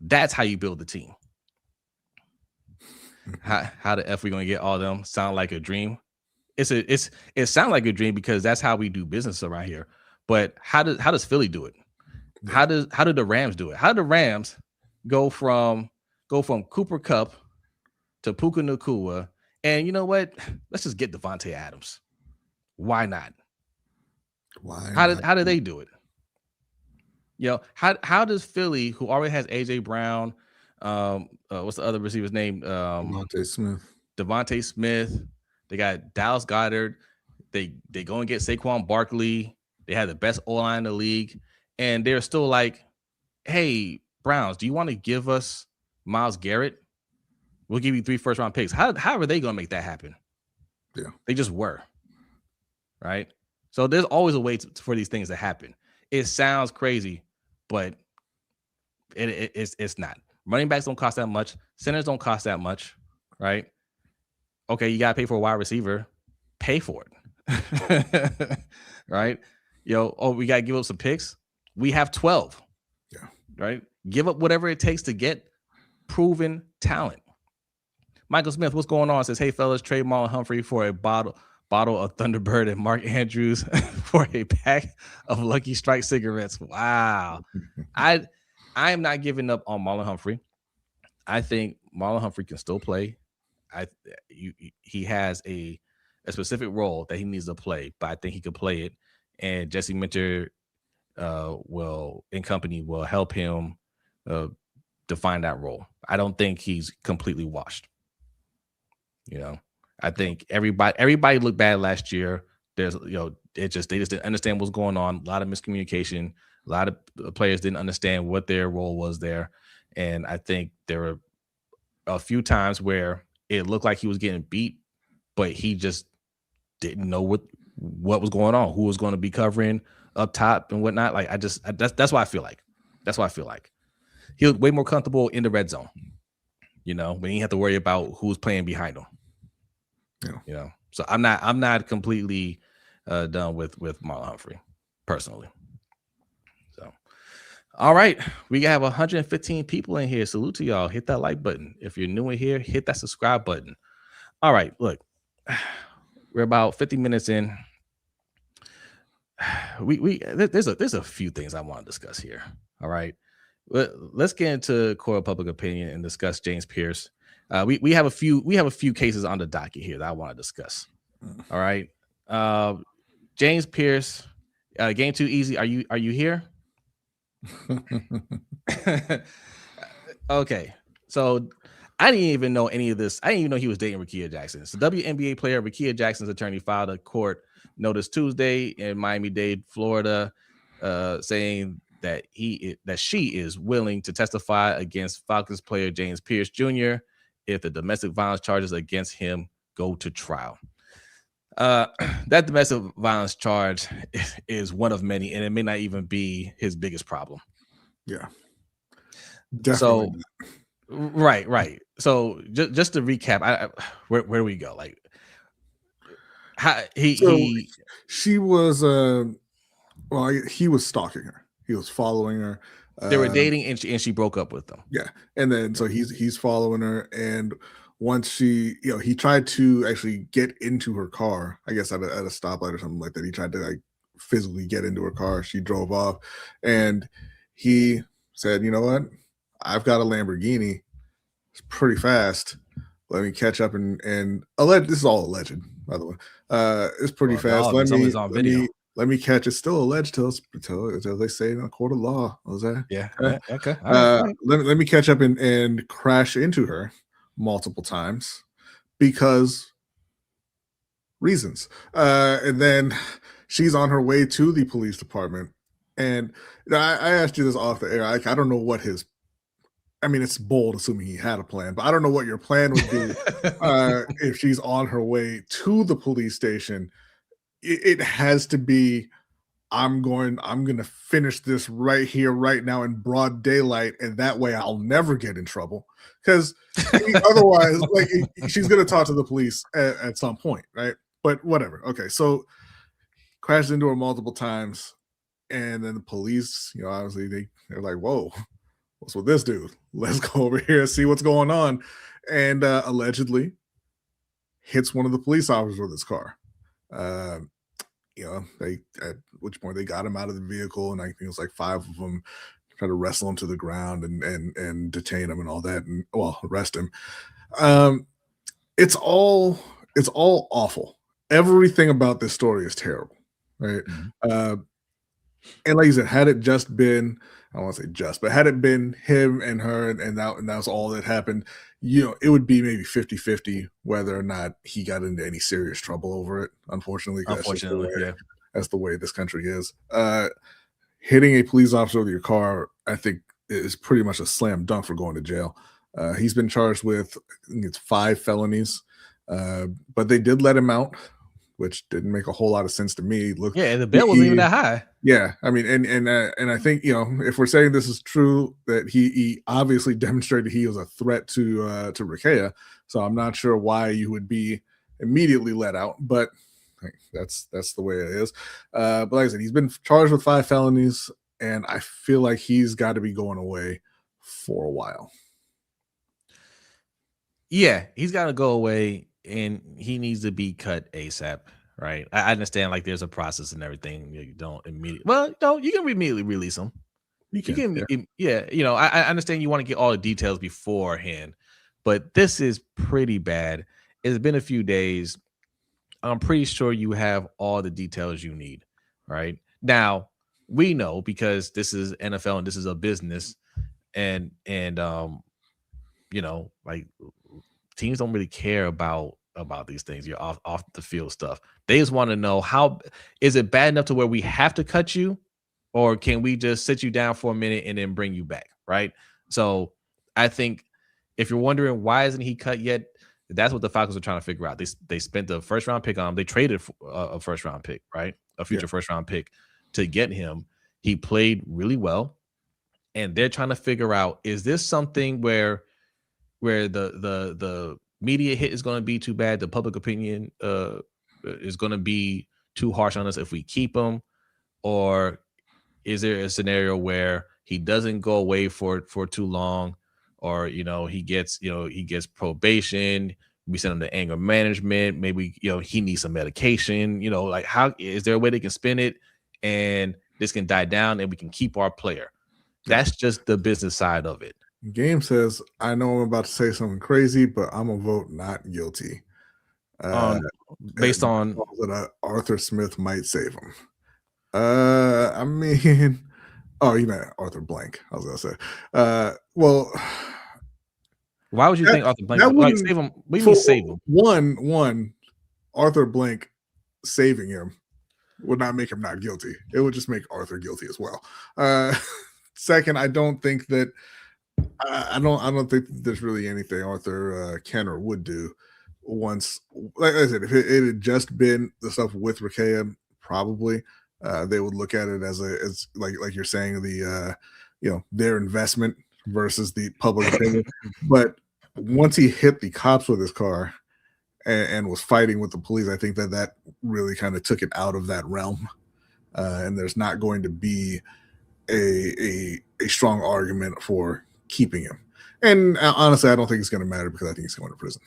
That's how you build the team. How the F we gonna get all of them? Sound like a dream? It sounds like a dream because that's how we do business around here. But how does Philly do it? How do the Rams do it? How do the Rams go from Cooper Kupp to Puka Nacua? And you know what? Let's just get Devontae Adams. Why not? How do they do it? How does Philly, who already has AJ Brown, what's the other receiver's name? Devontae Smith. They got Dallas Goedert. They go and get Saquon Barkley. They have the best O-line in the league, and they're still like, "Hey, Browns, do you want to give us Myles Garrett? We'll give you 3 first-round picks." How are they going to make that happen? Yeah, they just were, right? So there's always a way for these things to happen. It sounds crazy, but it's not. Running backs don't cost that much. Centers don't cost that much, right? Okay, you got to pay for a wide receiver. Pay for it, right? We got to give up some picks. We have 12. Yeah. Right? Give up whatever it takes to get proven talent. Michael Smith, what's going on? Says, hey, fellas, trade Marlon Humphrey for a bottle of Thunderbird and Mark Andrews for a pack of Lucky Strike cigarettes. Wow. I am not giving up on Marlon Humphrey. I think Marlon Humphrey can still play. He has a specific role that he needs to play, but I think he could play it. And Jesse Minter will help him define that role. I don't think he's completely washed. I think everybody looked bad last year. There's they just didn't understand what's going on. A lot of miscommunication. A lot of players didn't understand what their role was there. And I think there were a few times where it looked like he was getting beat, but he just didn't know what was going on, who was going to be covering up top and whatnot. Like that's what I feel like. That's what I feel like. He was way more comfortable in the red zone, when he had to worry about who's playing behind him. Yeah. So I'm not completely done with Marlon Humphrey personally. So, all right, we have 115 people in here. Salute to y'all. Hit that like button. If you're new in here, hit that subscribe button. All right, look, we're about 50 minutes in. There's a few things I want to discuss here. All right, let's get into court of public opinion and discuss James Pearce. We have a few cases on the docket here that I want to discuss. All right, James Pearce, game too easy. Are you here? Okay, so I didn't even know any of this. I didn't even know he was dating Rickea Jackson. So WNBA player Rickea Jackson's attorney filed a court notice Tuesday in Miami-Dade, Florida, saying that she is willing to testify against Falcons player James Pearce Jr. if the domestic violence charges against him go to trial. That domestic violence charge is one of many, and it may not even be his biggest problem. Yeah, definitely. So, right. So just to recap, where do we go? Like, how he was he was stalking her. He was following her. They were dating, and she broke up with them. Yeah, and then so he's following her, and once she, he tried to actually get into her car, I guess at a stoplight or something like that. He tried to like physically get into her car. She drove off, and he said, "You know what? I've got a Lamborghini. It's pretty fast. Let me catch up and this is all alleged, by the way. It's pretty fast. Let me catch. It's still alleged till they say in a court of law. What was that? Yeah. Okay. All right. Let me catch up and crash into her multiple times because reasons. And then she's on her way to the police department. And I asked you this off the air. I don't know what his. I mean, it's bold assuming he had a plan, but I don't know what your plan would be if she's on her way to the police station. It has to be, I'm going to finish this right here, right now in broad daylight, and that way I'll never get in trouble. Because otherwise, like she's going to talk to the police at some point, right? But whatever. Okay, so crashed into her multiple times, and then the police, obviously they're like, whoa. What's with this dude? Let's go over here and see what's going on. And allegedly hits one of the police officers with his car. They at which point they got him out of the vehicle, and I think it was like 5 of them try to wrestle him to the ground and detain him and all that, and arrest him. It's all awful. Everything about this story is terrible, right? Mm-hmm. And like you said, had it just been, I don't want to say just, but had it been him and her and that was all that happened, it would be maybe 50-50 whether or not he got into any serious trouble over it. Unfortunately, that's the way this country is. Hitting a police officer with your car, I think, is pretty much a slam dunk for going to jail. He's been charged with, I think it's 5 felonies, but they did let him out, which didn't make a whole lot of sense to me. The bail wasn't even that high. Yeah, I mean, and I think if we're saying this is true, that he obviously demonstrated he was a threat to Rakea. So I'm not sure why you would be immediately let out, but that's the way it is. But like I said, he's been charged with 5 felonies, and I feel like he's got to be going away for a while. Yeah, he's got to go away, and he needs to be cut ASAP. Right. I understand like there's a process and everything. You don't immediately. Well, no, you can immediately release them. You can. I understand you want to get all the details beforehand, but this is pretty bad. It's been a few days. I'm pretty sure you have all the details you need. Right now, we know because this is NFL and this is a business, and like teams don't really care about these things. You're off the field stuff. They just want to know, how is it bad enough to where we have to cut you, or can we just sit you down for a minute and then bring you back? Right. So I think if you're wondering why isn't he cut yet, that's what the Falcons are trying to figure out. They spent the first round pick on him. They traded a first round pick, right? A future first round pick to get him. He played really well, and they're trying to figure out, is this something where the media hit is going to be too bad, the public opinion is going to be too harsh on us if we keep him, or is there a scenario where he doesn't go away for too long, or he gets probation, we send him to anger management, maybe he needs some medication, like how is there a way they can spin it and this can die down and we can keep our player? That's just the business side of it. Game says, I know I'm about to say something crazy, but I'm gonna vote not guilty. Based on that Arthur Smith might save him. I mean, you meant Arthur Blank. I was gonna say. Well, why would you think Arthur Blank would save him? What do you mean save him? One, Arthur Blank saving him would not make him not guilty. It would just make Arthur guilty as well. Second, I don't think that. I don't think there's really anything Arthur can or would do once. Like I said, if it had just been the stuff with Rakea, probably they would look at it as like you're saying, the their investment versus the public opinion. But once he hit the cops with his car and was fighting with the police, I think that really kind of took it out of that realm. And there's not going to be a a strong argument for keeping him. And honestly, I don't think it's going to matter because I think he's going to prison.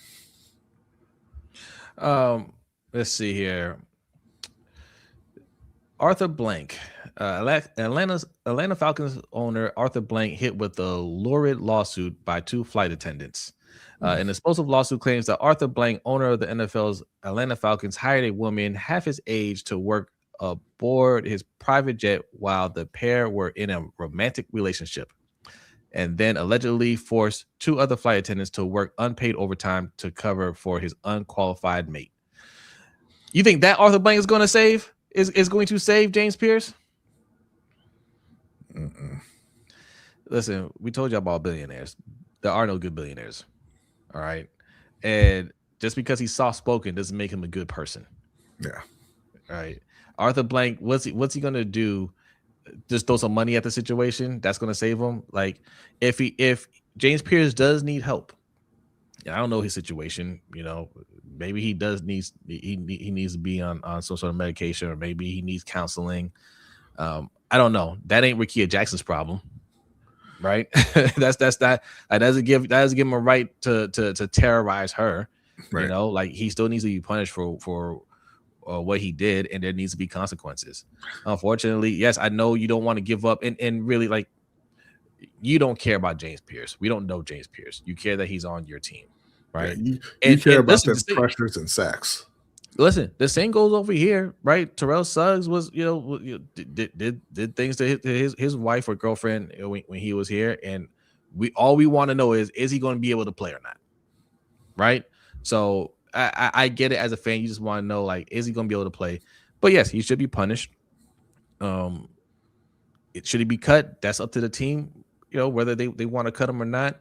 Let's see here. Arthur Blank, Atlanta Falcons owner Arthur Blank hit with a lurid lawsuit by 2 flight attendants. An explosive lawsuit claims that Arthur Blank, owner of the NFL's Atlanta Falcons, hired a woman half his age to work aboard his private jet while the pair were in a romantic relationship, and then allegedly forced 2 other flight attendants to work unpaid overtime to cover for his unqualified mate. You think that Arthur Blank is going to save? Is going to save James Pearce? Listen, we told you about billionaires. There are no good billionaires. All right. And just because he's soft-spoken doesn't make him a good person. Yeah. All right. Arthur Blank, what's he going to do? Just throw some money at the situation? That's going to save him? Like, if James Pearce does need help, I don't know his situation, maybe he needs to be on some sort of medication, or maybe he needs counseling. I don't know. That ain't Rickea Jackson's problem, right? That doesn't give him a right to terrorize her. Right. Like, he still needs to be punished for what he did, and there needs to be consequences. Unfortunately, yes, I know you don't want to give up, and really, like, you don't care about James Pearce. We don't know James Pearce. You care that he's on your team, right? Yeah, you care about the pressures and sacks. Listen, the same goes over here, right? Terrell Suggs was, did things to his wife or girlfriend when he was here, and we want to know is he going to be able to play or not, right? So I get it as a fan. You just want to know, like, is he going to be able to play? But yes, he should be punished. Should he be cut? That's up to the team. Whether they want to cut him or not.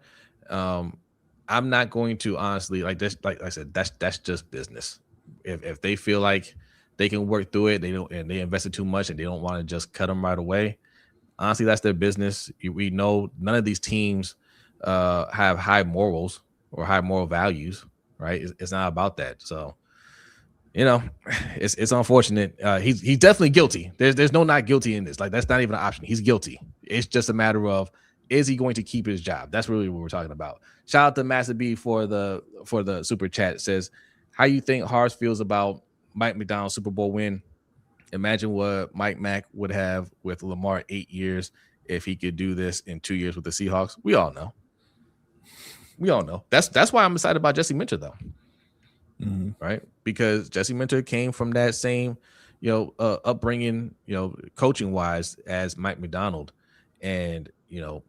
I'm not going to, honestly, like this, like I said, that's just business. If they feel like they can work through it, they invested too much and they don't want to just cut him right away. Honestly, that's their business. We know none of these teams have high morals or high moral values, right? It's not about that. So, it's unfortunate. He's definitely guilty. There's no not guilty in this. Like, that's not even an option. He's guilty. It's just a matter of, is he going to keep his job? That's really what we're talking about. Shout out to Master B for the super chat. It says, how you think Harsh feels about Mike Macdonald's Super Bowl win? Imagine what Mike Mack would have with Lamar 8 years if he could do this in 2 years with the Seahawks. We all know. That's why I'm excited about Jesse Minter, though. Right? Because Jesse Minter came from that same, upbringing, coaching wise as Mike Macdonald, and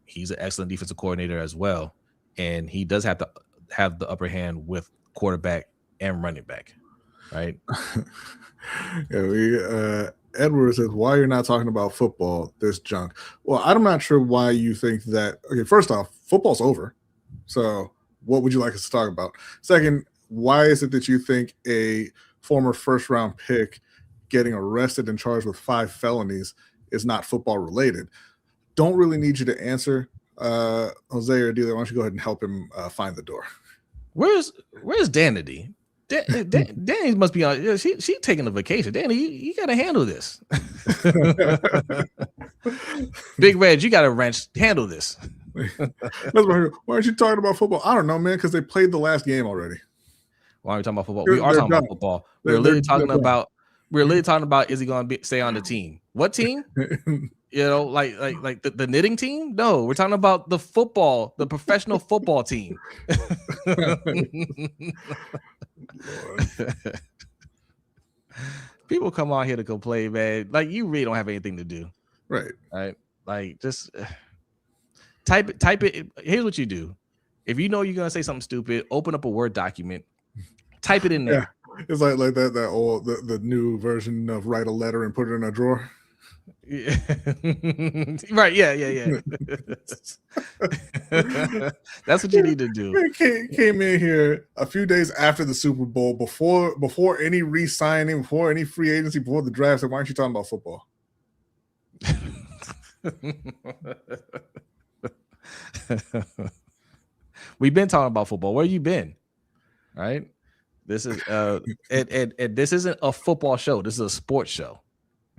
he's an excellent defensive coordinator as well, and he does have to have the upper hand with quarterback and running back, right? Edward says, why you're not talking about football, this junk? Well, I'm not sure why you think that. Okay, first off, football's over. So what would you like us to talk about? Second, why is it that you think a former first-round pick getting arrested and charged with 5 felonies is not football related? Don't really need you to answer, Jose or Dealer. Why don't you go ahead and help him find the door? Where's Danity? Danny must be on. She taking a vacation. Danny, you got to handle this. Big Red, you got to wrench. Handle this. Why aren't you talking about football? I don't know, man, because they played the last game already. Why are we talking about football? We are talking about football. We're literally talking about is he going to stay on the team? What team? Like the knitting team? No, we're talking about the football, the professional football team. People come on here to complain, man. Like, you really don't have anything to do, right? Like, just type it. Here's what you do: if you know you're gonna say something stupid, open up a Word document, type it in there. Yeah. It's like that old the new version of write a letter and put it in a drawer. Yeah. Right. Yeah. That's what you need to do. Came in here a few days after the Super Bowl, before any re-signing, before any free agency, before the draft. So why aren't you talking about football? We've been talking about football. Where you been? Right. This is and this isn't a football show. This is a sports show.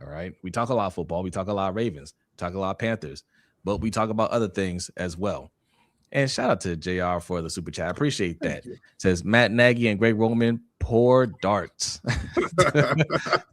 All right. We talk a lot of football. We talk a lot of Ravens. We talk a lot of Panthers. but we talk about other things as well. And shout out to JR for the super chat. I appreciate that. Says Matt Nagy and Greg Roman, poor darts.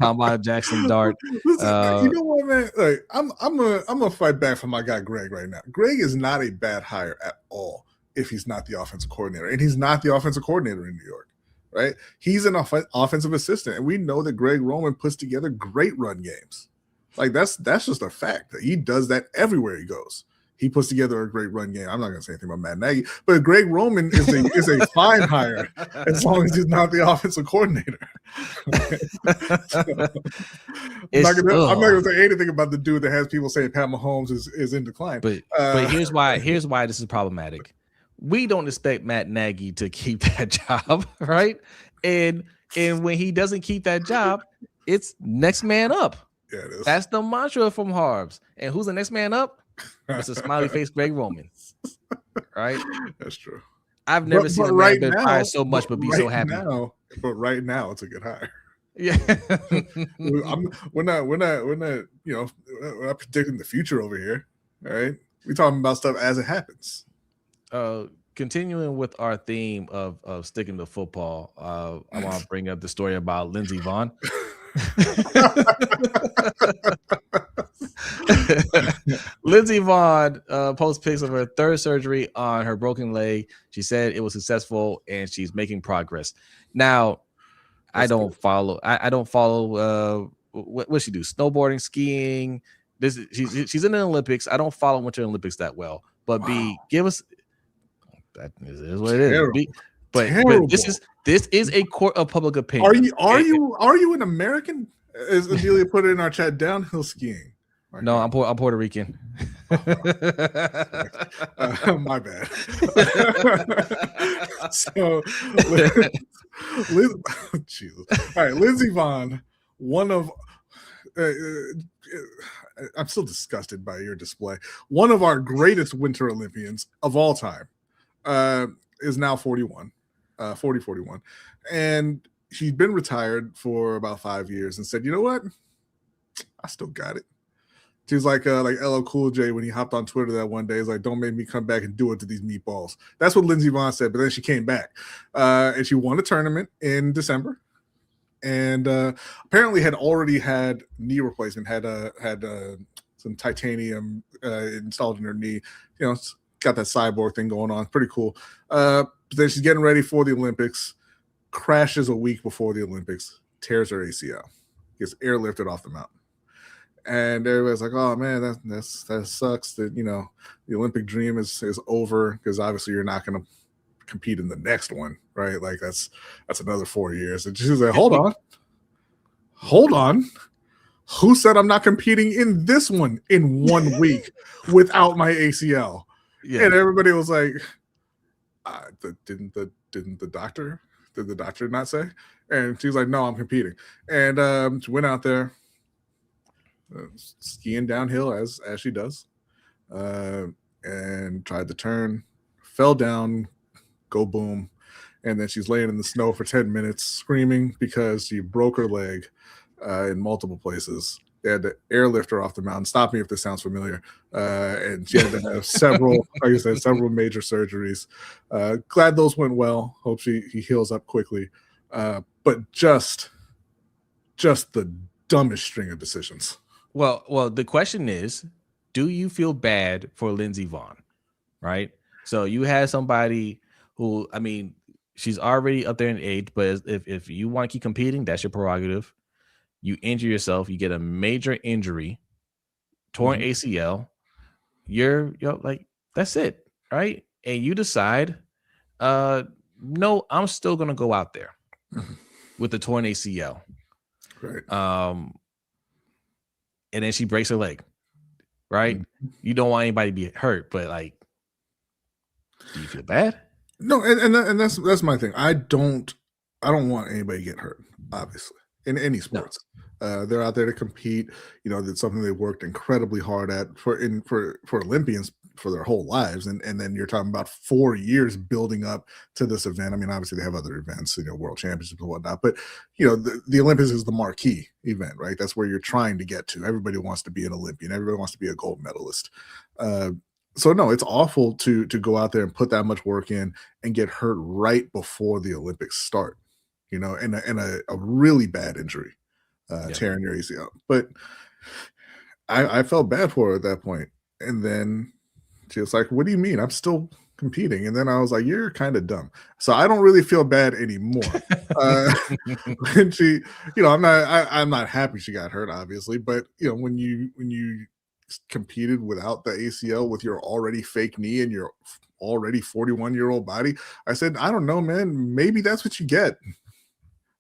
Tom Jackson dart. Listen, you know what, man? Like, I'm gonna fight back for my guy Greg right now. Greg is not a bad hire at all if he's not the offensive coordinator, and he's not the offensive coordinator in New York, right? He's an offensive assistant, and we know that Greg Roman puts together great run games. Like that's just a fact that he does that everywhere he goes. He puts together a great run game. I'm not going to say anything about Matt Nagy, but Greg Roman is a fine hire as long as he's not the offensive coordinator. So, I'm not going to say anything about the dude that has people saying Pat Mahomes is in decline. But here's why this is problematic. We don't expect Matt Nagy to keep that job, right? And when he doesn't keep that job, it's next man up. Yeah, it is. That's the mantra from Harbs. And who's the next man up? It's a smiley face Greg Roman, right? That's true. I've never seen a man been fired so much, but be so happy. But right now, it's a good hire. Yeah, we're not predicting the future over here. All right, we're talking about stuff as it happens. Continuing with our theme of sticking to football, I want to bring up the story about Lindsay Vonn. Lindsay Vonn posts pics of her third surgery on her broken leg. She said it was successful and she's making progress. Now, I don't follow what she do? Snowboarding, skiing. She's in the Olympics. I don't follow Winter Olympics that well. But give us that is what it is. But this is a court of public opinion. Are you an American? As Adelia put it in our chat, downhill skiing. No, I'm Puerto Rican. My bad. So, Jesus. All right, Lindsay Vonn, one of. I'm still disgusted by your display. One of our greatest Winter Olympians of all time is now 41, 41, and she'd been retired for about 5 years and said, "You know what? I still got it." She's like LL Cool J when he hopped on Twitter that one day. He's like, "Don't make me come back and do it to these meatballs." That's what Lindsay Vonn said. But then she came back, and she won a tournament in December, and apparently had already had knee replacement. Had some titanium installed in her knee. You know, got that cyborg thing going on. Pretty cool. But then she's getting ready for the Olympics. Crashes a week before the Olympics. Tears her ACL. Gets airlifted off the mountain. And everybody's like, "Oh man, that sucks. That the Olympic dream is over because obviously you're not going to compete in the next one, right? Like that's another 4 years." And she's like, "Hold on. Who said I'm not competing in this one in 1 week without my ACL?" Yeah. And everybody was like, "Didn't the doctor? Did the doctor not say?" And she's like, "No, I'm competing." And she went out there. Skiing downhill as she does, and tried to turn, fell down, go boom, and then she's laying in the snow for 10 minutes screaming because she broke her leg in multiple places. They had to airlift her off the mountain. Stop me if this sounds familiar. And she had to have several, like I said, several major surgeries. Glad those went well. Hope he heals up quickly. But just the dumbest string of decisions. Well, the question is, do you feel bad for Lindsay Vonn? Right? So you had somebody who, I mean, she's already up there in age, but if you want to keep competing, that's your prerogative. You injure yourself, you get a major injury, torn ACL, you're like, that's it, right? And you decide, no, I'm still gonna go out there with the torn ACL. Right. And then she breaks her leg, right? You don't want anybody to be hurt, but like, do you feel bad? No, and that's my thing. I don't want anybody to get hurt, obviously, in any sports. No. They're out there to compete. That's something they worked incredibly hard at for Olympians for their whole lives, and then you're talking about 4 years building up to this event. I mean, obviously they have other events, world championships and whatnot, but the Olympics is the marquee event, right? That's where you're trying to get to. Everybody wants to be an Olympian, everybody wants to be a gold medalist. So no, it's awful to go out there and put that much work in and get hurt right before the Olympics start, and a really bad injury, tearing your ACL. But I felt bad for her at that point. And then she was like, "What do you mean? I'm still competing." And then I was like, "You're kind of dumb." So I don't really feel bad anymore. And she, I'm not happy she got hurt, obviously, but when you competed without the ACL with your already fake knee and your already 41-year-old body, I said, I don't know, man. Maybe that's what you get.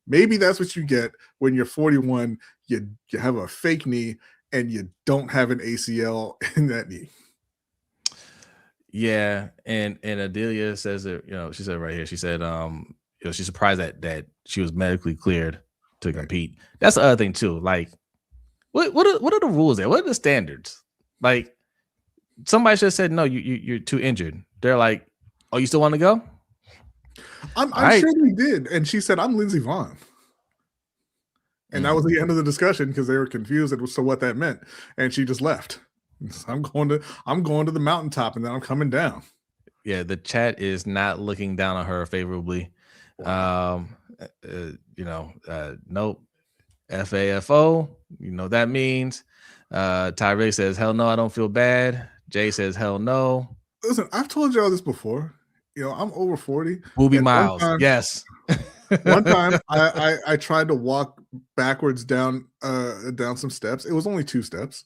Maybe that's what you get when you're 41. You have a fake knee and you don't have an ACL in that knee. Yeah, and Adelia says that, she said right here, she said she's surprised that she was medically cleared to compete. That's the other thing too. Like, what are the rules there? What are the standards? Like, somebody should have said, no, you're too injured. They're like, oh, you still want to go? I'm sure we did. And she said, I'm Lindsay Vonn. And that was the end of the discussion because they were confused as to what that meant. And she just left. I'm going to the mountaintop and then I'm coming down. Yeah, the chat is not looking down on her favorably. Wow. Nope. FAFO, that means. Tyree says, hell no, I don't feel bad. Jay says, hell no. Listen, I've told y'all this before. I'm over 40. Booby Miles, yes. One time I tried to walk backwards down some steps. It was only 2 steps.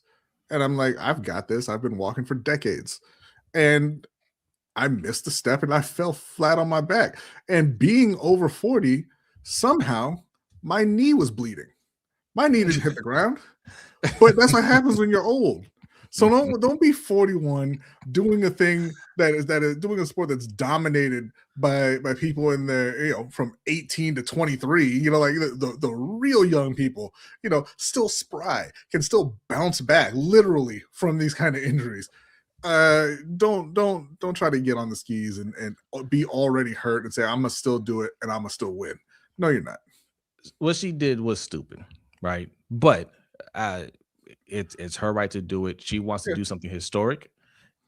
And I'm like, I've got this. I've been walking for decades. And I missed a step and I fell flat on my back. And being over 40, somehow my knee was bleeding. My knee didn't hit the ground. But that's what happens when you're old. So don't be 41 doing a thing that is doing a sport that's dominated by people in their from 18 to 23. Like the real young people, still spry, can still bounce back literally from these kind of injuries. Don't try to get on the skis and be already hurt and say I'm gonna still do it and I'm gonna still win. No, you're not. What she did was stupid, right? But it's her right to do it. She wants to do something historic.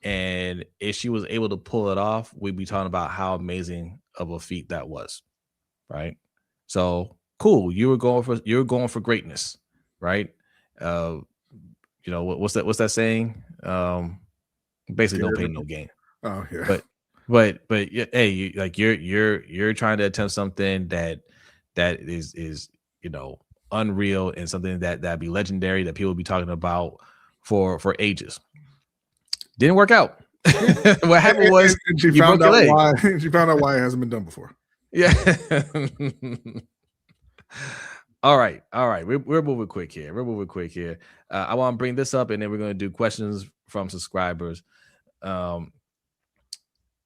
And if she was able to pull it off, we'd be talking about how amazing of a feat that was. Right. So cool. You were going for greatness. Right. What's that saying? Basically no pain, no gain. Oh yeah. But hey, you're trying to attempt something that is unreal and something that'd be legendary that people will be talking about for ages. Didn't work out. What happened was and she found out why it hasn't been done before. Yeah. All right. We're moving quick here. I want to bring this up and then we're going to do questions from subscribers.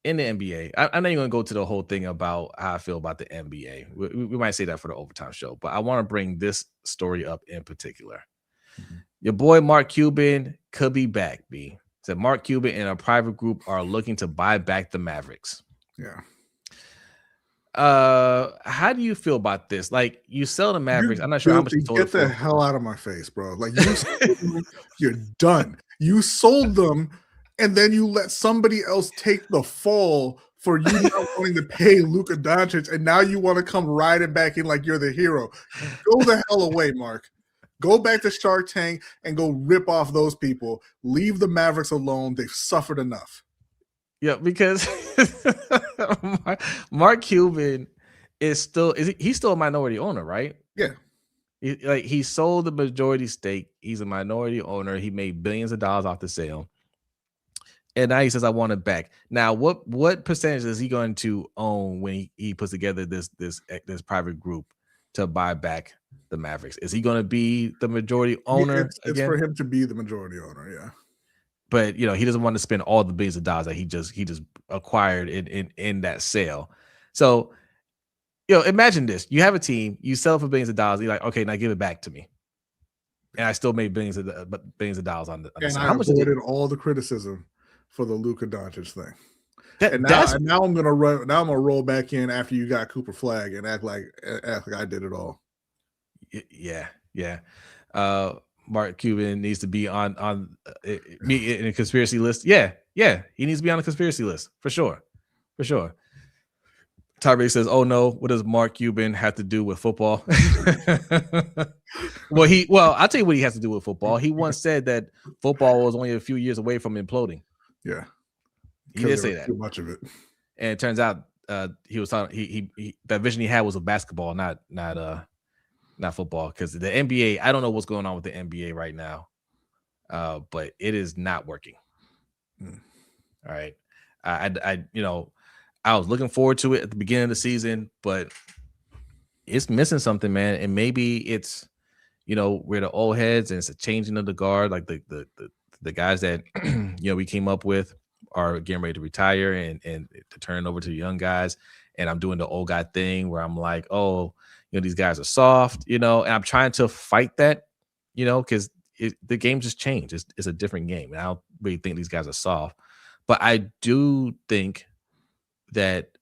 In the NBA, I know you're going to go to the whole thing about how I feel about the NBA. We might say that for the overtime show, but I want to bring this story up in particular. Mm-hmm. Your boy Mark Cuban could be back, B. Said Mark Cuban and a private group are looking to buy back the Mavericks. Yeah. How do you feel about this? Like, you sell the Mavericks. I'm not sure how much you sold. Get the hell out of my face, bro. Like, you're done. You sold them. And then you let somebody else take the fall for you not wanting to pay Luka Doncic, and now you want to come riding back in like you're the hero. Go the hell away, Mark. Go back to Shark Tank and go rip off those people. Leave the Mavericks alone. They've suffered enough. Yeah, because Mark Cuban he's still a minority owner, right? Yeah. He sold the majority stake. He's a minority owner. He made billions of dollars off the sale. And now he says, I want it back. Now, what percentage is he going to own when he puts together this private group to buy back the Mavericks? Is he going to be the majority owner? It's for him to be the majority owner, yeah. But he doesn't want to spend all the billions of dollars that he just acquired in that sale. So, imagine this: you have a team, you sell it for billions of dollars. You're like, okay, now give it back to me. And I still made billions of dollars on the and I avoided all the criticism for the Luka Doncic thing. Now I'm gonna run. Now I'm gonna roll back in after you got Cooper Flag and act like I did it all. Yeah. Mark Cuban needs to be on me in a conspiracy list. Yeah, he needs to be on a conspiracy list for sure. Tyree says, "Oh no, what does Mark Cuban have to do with football?" Well, I'll tell you what he has to do with football. He once said that football was only a few years away from imploding. Yeah, he did say that. Too much of it, and it turns out he was talking. He that vision he had was of basketball, not football. Because the NBA, I don't know what's going on with the NBA right now, but it is not working. All right, I was looking forward to it at the beginning of the season, but it's missing something, man. And maybe it's, we're the old heads and it's a changing of the guard. Like the guys that, we came up with are getting ready to retire and to turn over to the young guys. And I'm doing the old guy thing where I'm like, oh, these guys are soft, and I'm trying to fight that, because the game just changed. It's a different game. And I don't really think these guys are soft, but I do think that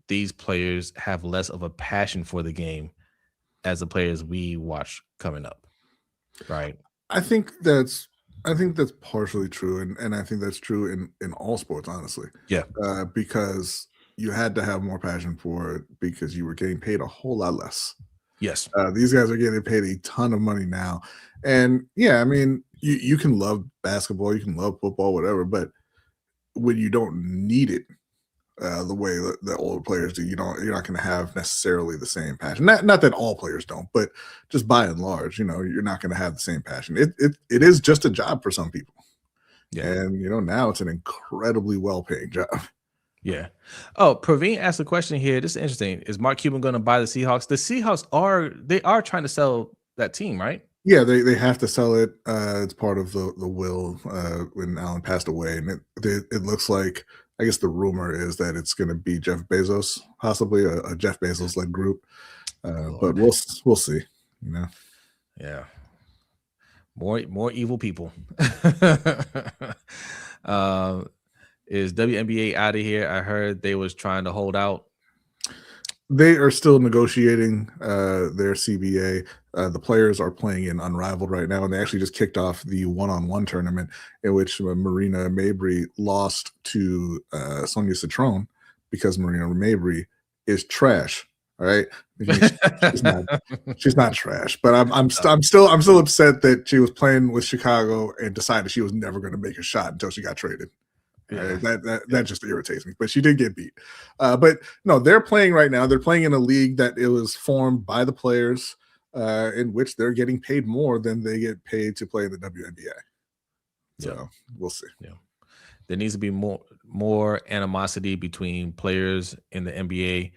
these players have less of a passion for the game as the players we watch coming up, right? I think that's partially true, and I think that's true in all sports, honestly. Yeah, because you had to have more passion for it because you were getting paid a whole lot less. Yes, these guys are getting paid a ton of money now, and yeah, I mean, you can love basketball, you can love football, whatever, but when you don't need it the way the older players do, you're not going to have necessarily the same passion. Not that all players don't, but just by and large, you're not going to have the same passion. It is just a job for some people. Yeah. And now it's an incredibly well-paying job. Yeah. Oh, Praveen asked a question here. This is interesting. Is Mark Cuban going to buy the Seahawks? The Seahawks are trying to sell that team, right? Yeah, they have to sell it. It's part of the will when Allen passed away, and it looks like, I guess the rumor is that it's going to be Jeff Bezos, possibly a Jeff Bezos-led group. But we'll see. Yeah. More evil people. Is WNBA out of here? I heard they was trying to hold out. They are still negotiating their CBA. The players are playing in Unrivaled right now, and they actually just kicked off the one-on-one tournament in which Marina Mabry lost to Sonia Citron because Marina Mabry is trash. All right, she's not trash, but I'm still upset that she was playing with Chicago and decided she was never going to make a shot until she got traded. Yeah. That just irritates me, but she did get beat. But no, they're playing right now. They're playing in a league that it was formed by the players, in which they're getting paid more than they get paid to play in the WNBA. So we'll see. Yeah, there needs to be more animosity between players in the NBA.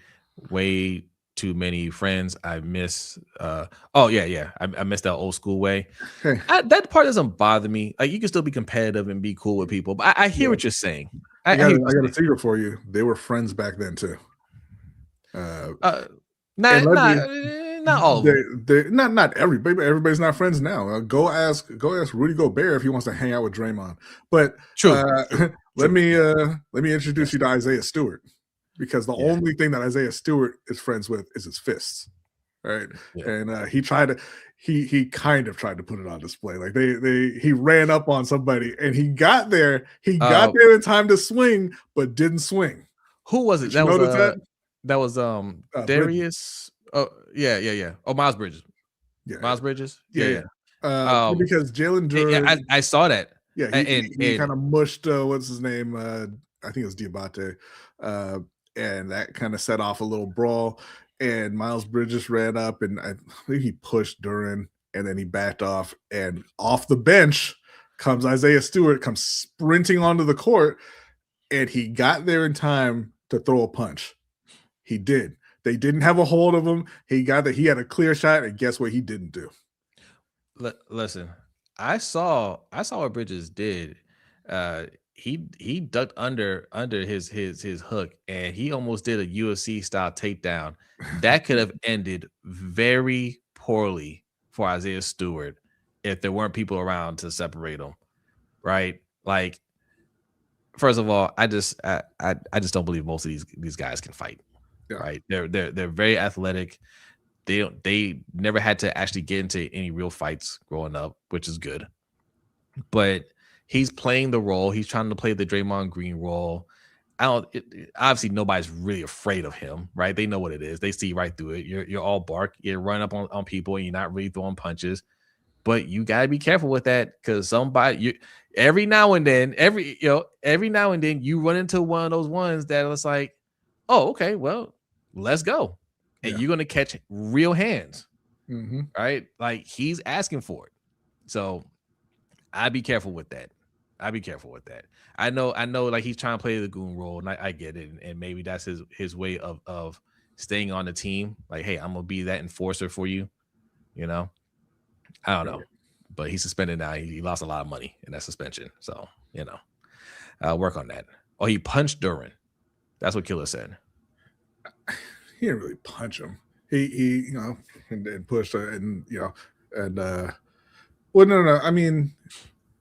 Way too many friends. I miss. I miss that old school way. That part doesn't bother me. Like, you can still be competitive and be cool with people, but I hear what you're saying. I got a secret for you. They were friends back then too. Not all of them. Not everybody, but everybody's not friends now. Go ask Rudy Gobert if he wants to hang out with Draymond. But true. Let me introduce you to Isaiah Stewart. Because the only thing that Isaiah Stewart is friends with is his fists, right? Yeah. And he kind of tried to put it on display. Like he ran up on somebody and he got there. He got there in time to swing, but didn't swing. Who was it? That was Darius. Oh yeah. Oh, Miles Bridges. Yeah, Miles Bridges. Yeah. Because Jalen Duren. I saw that. Yeah, he kind of mushed. What's his name? I think it was Diabate. And that kind of set off a little brawl, and Miles Bridges ran up, and I think he pushed Duren, and then he backed off, and off the bench comes Isaiah Stewart, comes sprinting onto the court, and he got there in time to throw a punch. He did. They didn't have a hold of him. He got that. He had a clear shot, and guess what he didn't do? Listen, I saw what Bridges did. He ducked under his hook, and he almost did a UFC style takedown. That could have ended very poorly for Isaiah Stewart if there weren't people around to separate them, right? Like, first of all, I just don't believe most of these guys can fight. Yeah. Right? They're very athletic. They never had to actually get into any real fights growing up, which is good. But he's playing the role. He's trying to play the Draymond Green role. Obviously nobody's really afraid of him, right? They know what it is. They see right through it. You're all bark. You're running up on people, and you're not really throwing punches. But you gotta be careful with that, because every now and then you run into one of those ones that it's like, oh, okay, well, let's go. And you're gonna catch real hands. Right? Like, he's asking for it. So I'd be careful with that. I know, like, he's trying to play the goon role, and I get it. And maybe that's his way of staying on the team. Like, hey, I'm gonna be that enforcer for you. I don't know. But he's suspended now. He lost a lot of money in that suspension. So, work on that. Oh, he punched Duran. That's what Killer said. He didn't really punch him. He and pushed and well, no. I mean,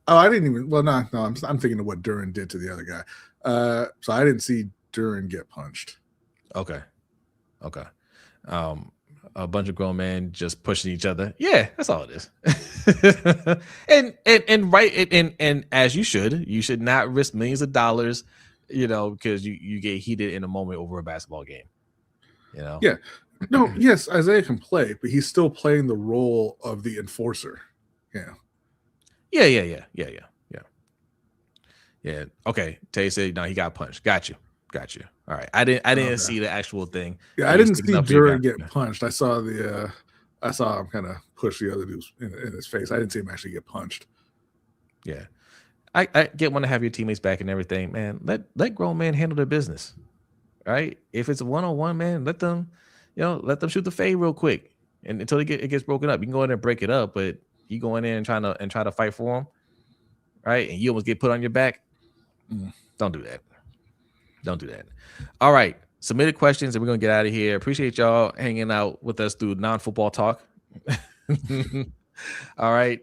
I didn't even. Well, no. I'm thinking of what Duran did to the other guy. So I didn't see Duran get punched. Okay. A bunch of grown men just pushing each other. Yeah, that's all it is. and as you should not risk millions of dollars, because you get heated in a moment over a basketball game. Yeah. No, yes, Isaiah can play, but he's still playing the role of the enforcer. Yeah. Yeah. Okay. Tay said, no, he got punched. Got you. All right. I didn't see the actual thing. Yeah, I didn't see Duran get punched. I saw him kind of push the other dude in his face. I didn't see him actually get punched. Yeah. I get want to have your teammates back and everything, man. Let grown men handle their business. Right? If it's a one-on-one, man, let them shoot the fade real quick, and until it gets broken up. You can go in there and break it up, but you go in there and try to fight for them, right? And you almost get put on your back. Don't do that. All right. Submitted questions, and we're gonna get out of here. Appreciate y'all hanging out with us through non-football talk. All right.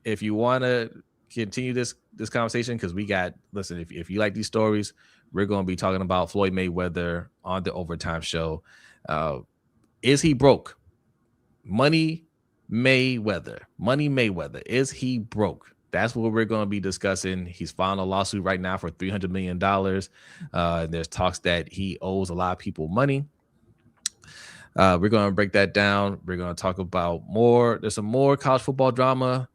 If you want to continue this conversation, because listen, if you like these stories, we're going to be talking about Floyd Mayweather on the Overtime Show. Is he broke? Money Mayweather. Is he broke? That's what we're going to be discussing. He's filing a lawsuit right now for $300 million. There's talks that he owes a lot of people money. We're going to break that down. We're going to talk about more. There's some more college football drama.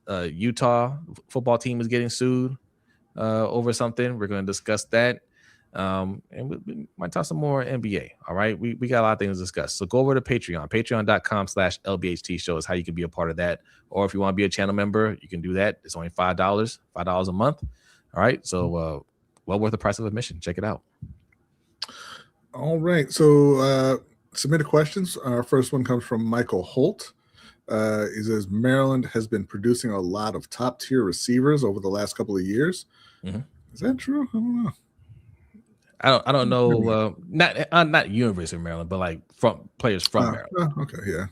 Utah football team is getting sued over something. We're going to discuss that. And we might talk some more NBA. All right. We got a lot of things to discuss. So go over to Patreon. Patreon.com/LBHT Show is how you can be a part of that. Or if you want to be a channel member, you can do that. It's only $5 a month. All right. So well worth the price of admission. Check it out. All right. So submitted questions. Our first one comes from Michael Holt. He says Maryland has been producing a lot of top tier receivers over the last couple of years. Is that true? I don't know. I don't know. Not University of Maryland, but like from players from Maryland. Okay, yeah.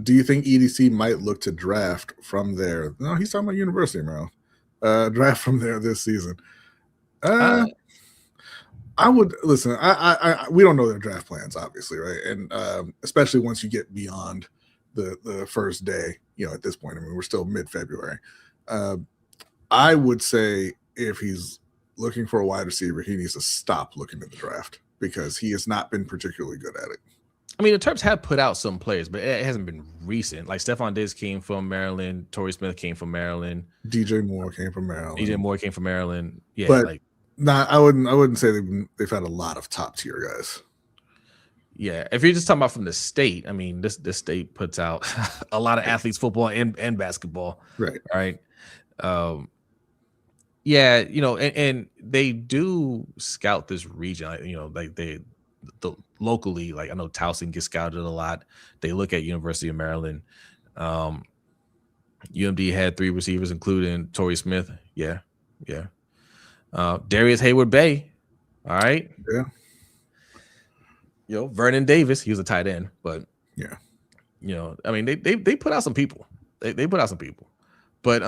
Do you think EDC might look to draft from there? No, he's talking about University of Maryland. Draft from there this season. I would listen. We don't know their draft plans, obviously, right? And especially once you get beyond the first day, at this point, I mean, we're still mid-February. I would say if he's looking for a wide receiver, he needs to stop looking at the draft because he has not been particularly good at it. I mean, the Terps have put out some players, but it hasn't been recent. Like Stephon Diggs came from Maryland. Torrey Smith came from Maryland. DJ Moore came from Maryland. Yeah, but I wouldn't say they've had a lot of top tier guys. Yeah, if you're just talking about from the state, I mean, this state puts out a lot of athletes, football and basketball. Right. Yeah, and they do scout this region. Like locally, like I know Towson gets scouted a lot. They look at University of Maryland. UMD had 3 receivers, including Torrey Smith. Yeah. Darius Hayward-Bay. All right. Yeah. Vernon Davis, he was a tight end, but yeah. I mean, they put out some people. They put out some people. But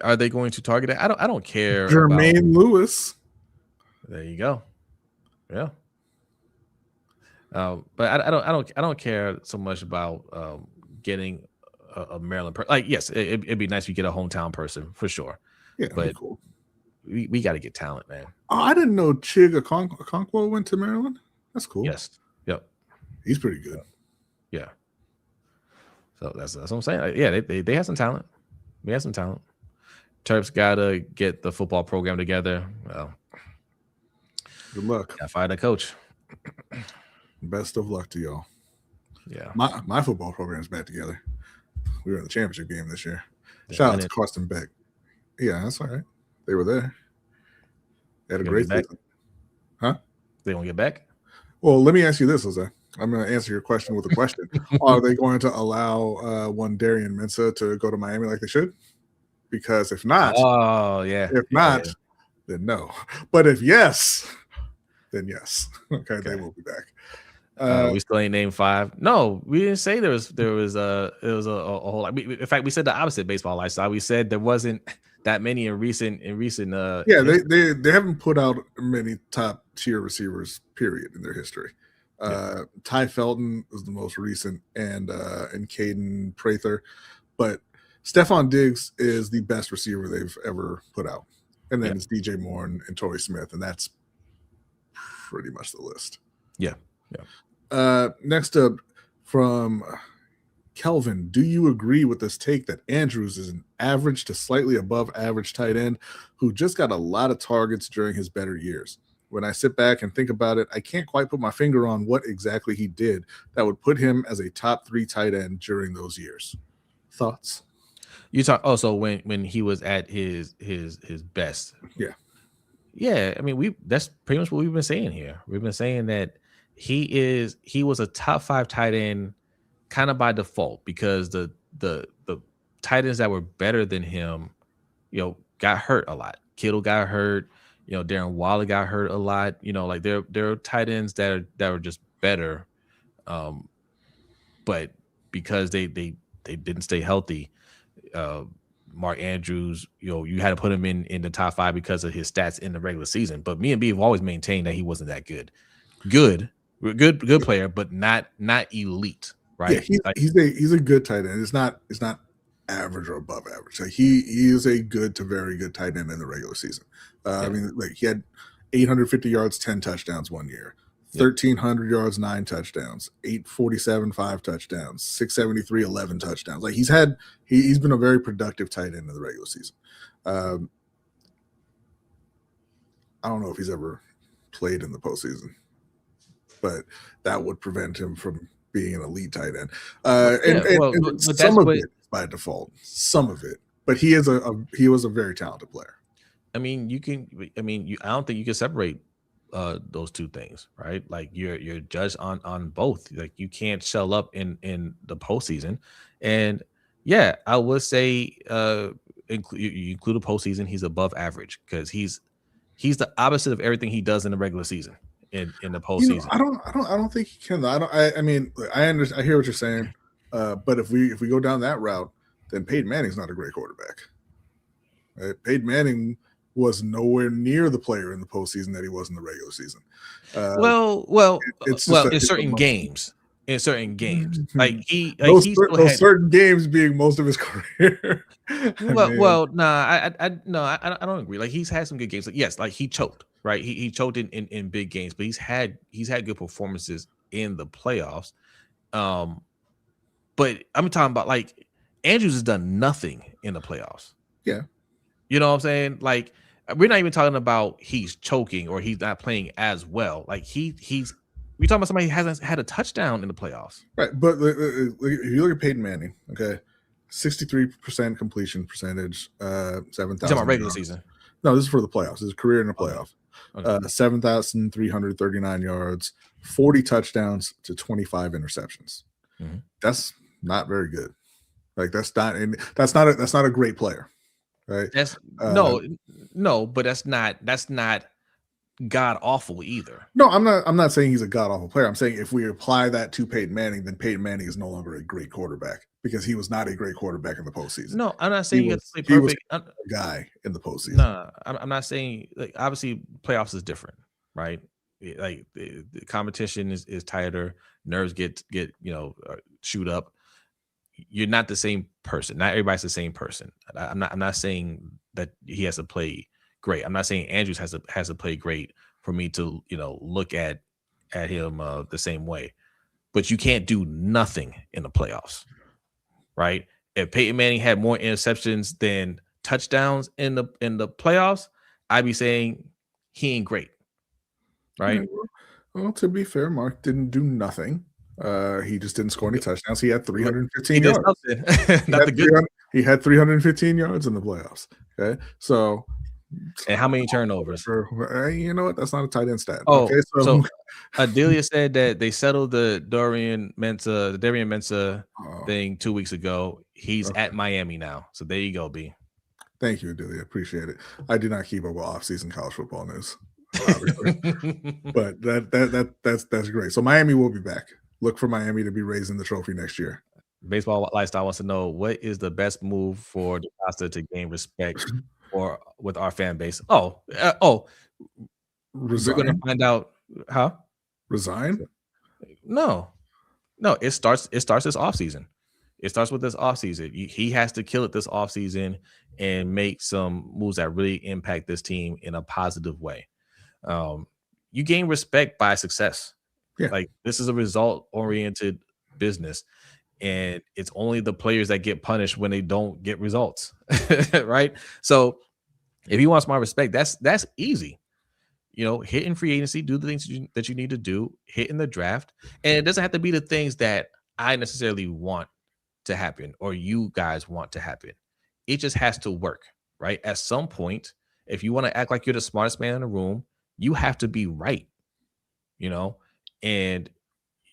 Are they going to target it? I don't care. Jermaine Lewis. There you go. Yeah. But I don't care so much about getting a Maryland person. Like, yes, it'd be nice if you get a hometown person for sure. Yeah, but cool. we got to get talent, man. Oh, I didn't know Chig Okonkwo went to Maryland. That's cool. Yes. Yep. He's pretty good. Yeah. So that's what I'm saying. Like, yeah, they have some talent. We have some talent. Terps gotta get the football program together. Well, good luck. Gotta fire the coach. Best of luck to y'all. Yeah. My football program's back together. We were in the championship game this year. Shout out to Carsten Beck. Yeah, that's all right. They were there. They had a great season. Huh? They won't get back? Well, let me ask you this, Jose. I'm going to answer your question with a question. Are they going to allow one Darian Mensah to go to Miami like they should? Because if not, then no. But if yes, then yes. Okay. They will be back. We still ain't named 5. No, we didn't say there was a whole. In fact, we said the opposite baseball lifestyle. We said there wasn't that many in recent. They haven't put out many top tier receivers, period, in their history. Ty Felton was the most recent, and Caden Prather, but Stephon Diggs is the best receiver they've ever put out, and then it's DJ Moore and Torrey Smith, and that's pretty much the list. Yeah. Next up from Kelvin, do you agree with this take that Andrews is an average to slightly above average tight end who just got a lot of targets during his better years? When I sit back and think about it, I can't quite put my finger on what exactly he did that would put him as a top 3 tight end during those years. Thoughts? You talk also when he was at his best. Yeah. I mean, that's pretty much what we've been saying here. We've been saying that he was a top 5 tight end kind of by default because the tight ends that were better than him, got hurt a lot. Kittle got hurt. Darren Waller got hurt a lot. Like there are tight ends that were just better, but because they didn't stay healthy. Mark Andrews, you had to put him in the top 5 because of his stats in the regular season. But me and B have always maintained that he wasn't that good. Good player, but not elite, right? Yeah, he's a good tight end. It's not average or above average. Like he is a good to very good tight end in the regular season. I mean, like he had 850 yards, 10 touchdowns one year. 1,300 yards, 9 touchdowns, 847, 5 touchdowns, 673, 11 touchdowns. Like he's been a very productive tight end in the regular season. I don't know if he's ever played in the postseason, but that would prevent him from being an elite tight end. And some of it by default, some of it, but he was a very talented player. I mean, I don't think you can separate those two things, right? Like you're judged on both. Like you can't shell up in the postseason. And yeah, I would say you include the postseason, he's above average because he's the opposite of everything he does in the regular season in the postseason. I don't think he can. I mean, I understand. I hear what you're saying, but if we go down that route, then Peyton Manning's not a great quarterback. Right? Peyton Manning was nowhere near the player in the postseason that he was in the regular season. In certain games. In certain games, like those certain games being most of his career. I don't agree. Like he's had some good games. Like, yes, like he choked, right? He choked in big games, but he's had good performances in the playoffs. But I'm talking about like Andrews has done nothing in the playoffs. Yeah, you know what I'm saying? Like we're not even talking about he's choking or he's not playing as well. Like we're talking about somebody who hasn't had a touchdown in the playoffs. Right. But if you look at Peyton Manning, okay, 63% completion percentage, 7,000. Talking about regular season. No, this is for the playoffs. This is a career in the playoff. Okay. 7,339 yards, 40 touchdowns to 25 interceptions. Mm-hmm. That's not very good. Like that's not a great player. Right. That's no, but that's not god awful either. No, I'm not saying he's a god awful player. I'm saying if we apply that to Peyton Manning, then Peyton Manning is no longer a great quarterback because he was not a great quarterback in the postseason. No, I'm not saying he you was, have to play perfect. He was a guy in the postseason. No, I'm not saying, like, obviously playoffs is different, right? Like the competition is tighter, nerves get shoot up. You're not the same person. Not everybody's the same person. I'm not saying that he has to play great. I'm not saying Andrews has to play great for me to look at him the same way. But you can't do nothing in the playoffs, right? If Peyton Manning had more interceptions than touchdowns in the playoffs, I'd be saying he ain't great, right? Yeah, well, to be fair, Mark didn't do nothing. He just didn't score any touchdowns. He had 315 yards. He had 315 yards in the playoffs. Okay, so and how many turnovers? You know what? That's not a tight end stat. Oh, okay, so Adelia said that they settled the Darian Mensah thing 2 weeks ago. He's at Miami now. So there you go, B. Thank you, Adelia. Appreciate it. I do not keep up with off-season college football news, but that's great. So Miami will be back. Look for Miami to be raising the trophy next year. Baseball Lifestyle wants to know, what is the best move for DeCosta to gain respect with our fan base? Resign? We're gonna find out. Huh? Resign? No. It starts this offseason. It starts with this offseason. He has to kill it this offseason and make some moves that really impact this team in a positive way. You gain respect by success. Yeah. Like, this is a result-oriented business, and it's only the players that get punished when they don't get results, right? So if he wants my respect, that's easy. Hit in free agency, do the things that you need to do, hit in the draft, and it doesn't have to be the things that I necessarily want to happen or you guys want to happen. It just has to work, right? At some point, if you want to act like you're the smartest man in the room, you have to be right, and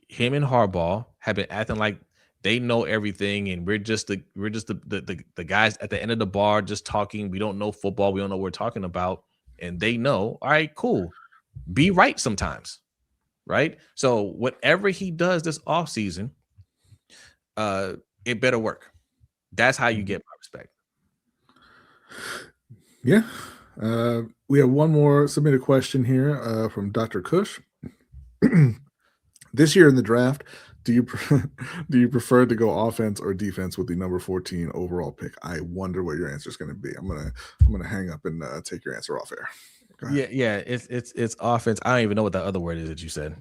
him and Harbaugh have been acting like they know everything, and we're just the guys at the end of the bar just talking. We don't know football. We don't know what we're talking about, and they know. All right, cool. Be right sometimes, right? So whatever he does this offseason, it better work. That's how you get my respect. Yeah. We have one more submitted question here from Dr. Cush. This year in the draft, do you prefer to go offense or defense with the number 14 overall pick? I wonder what your answer is going to be. I'm gonna hang up and take your answer off air. Yeah, it's offense. I don't even know what that other word is that you said.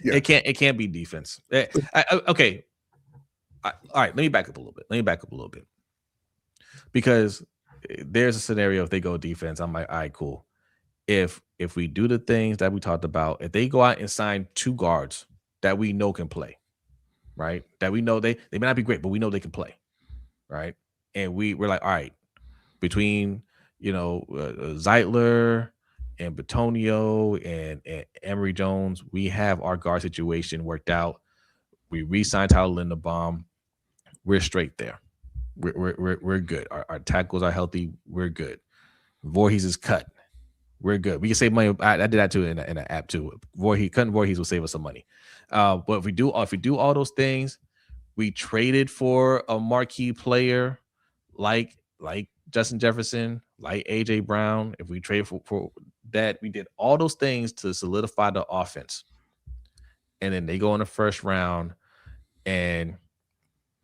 Yeah. It can't be defense. Okay. All right. Let me back up a little bit. Because there's a scenario if they go defense, I'm like, all right, cool. If we do the things that we talked about, if they go out and sign 2 guards that we know can play, right? That we know they may not be great, but we know they can play, right? And we're like, all right, between Zeitler and Bitonio and Emory Jones, we have our guard situation worked out. We re-signed Tyler Linderbaum. We're straight there. We're good. Our tackles are healthy. We're good. Voorhees is cut. We're good. We can save money. I did that too in an app too. Cutting Voorhees will save us some money. But if we do all those things, we traded for a marquee player like Justin Jefferson, like AJ Brown. If we trade for that, we did all those things to solidify the offense. And then they go in the first round and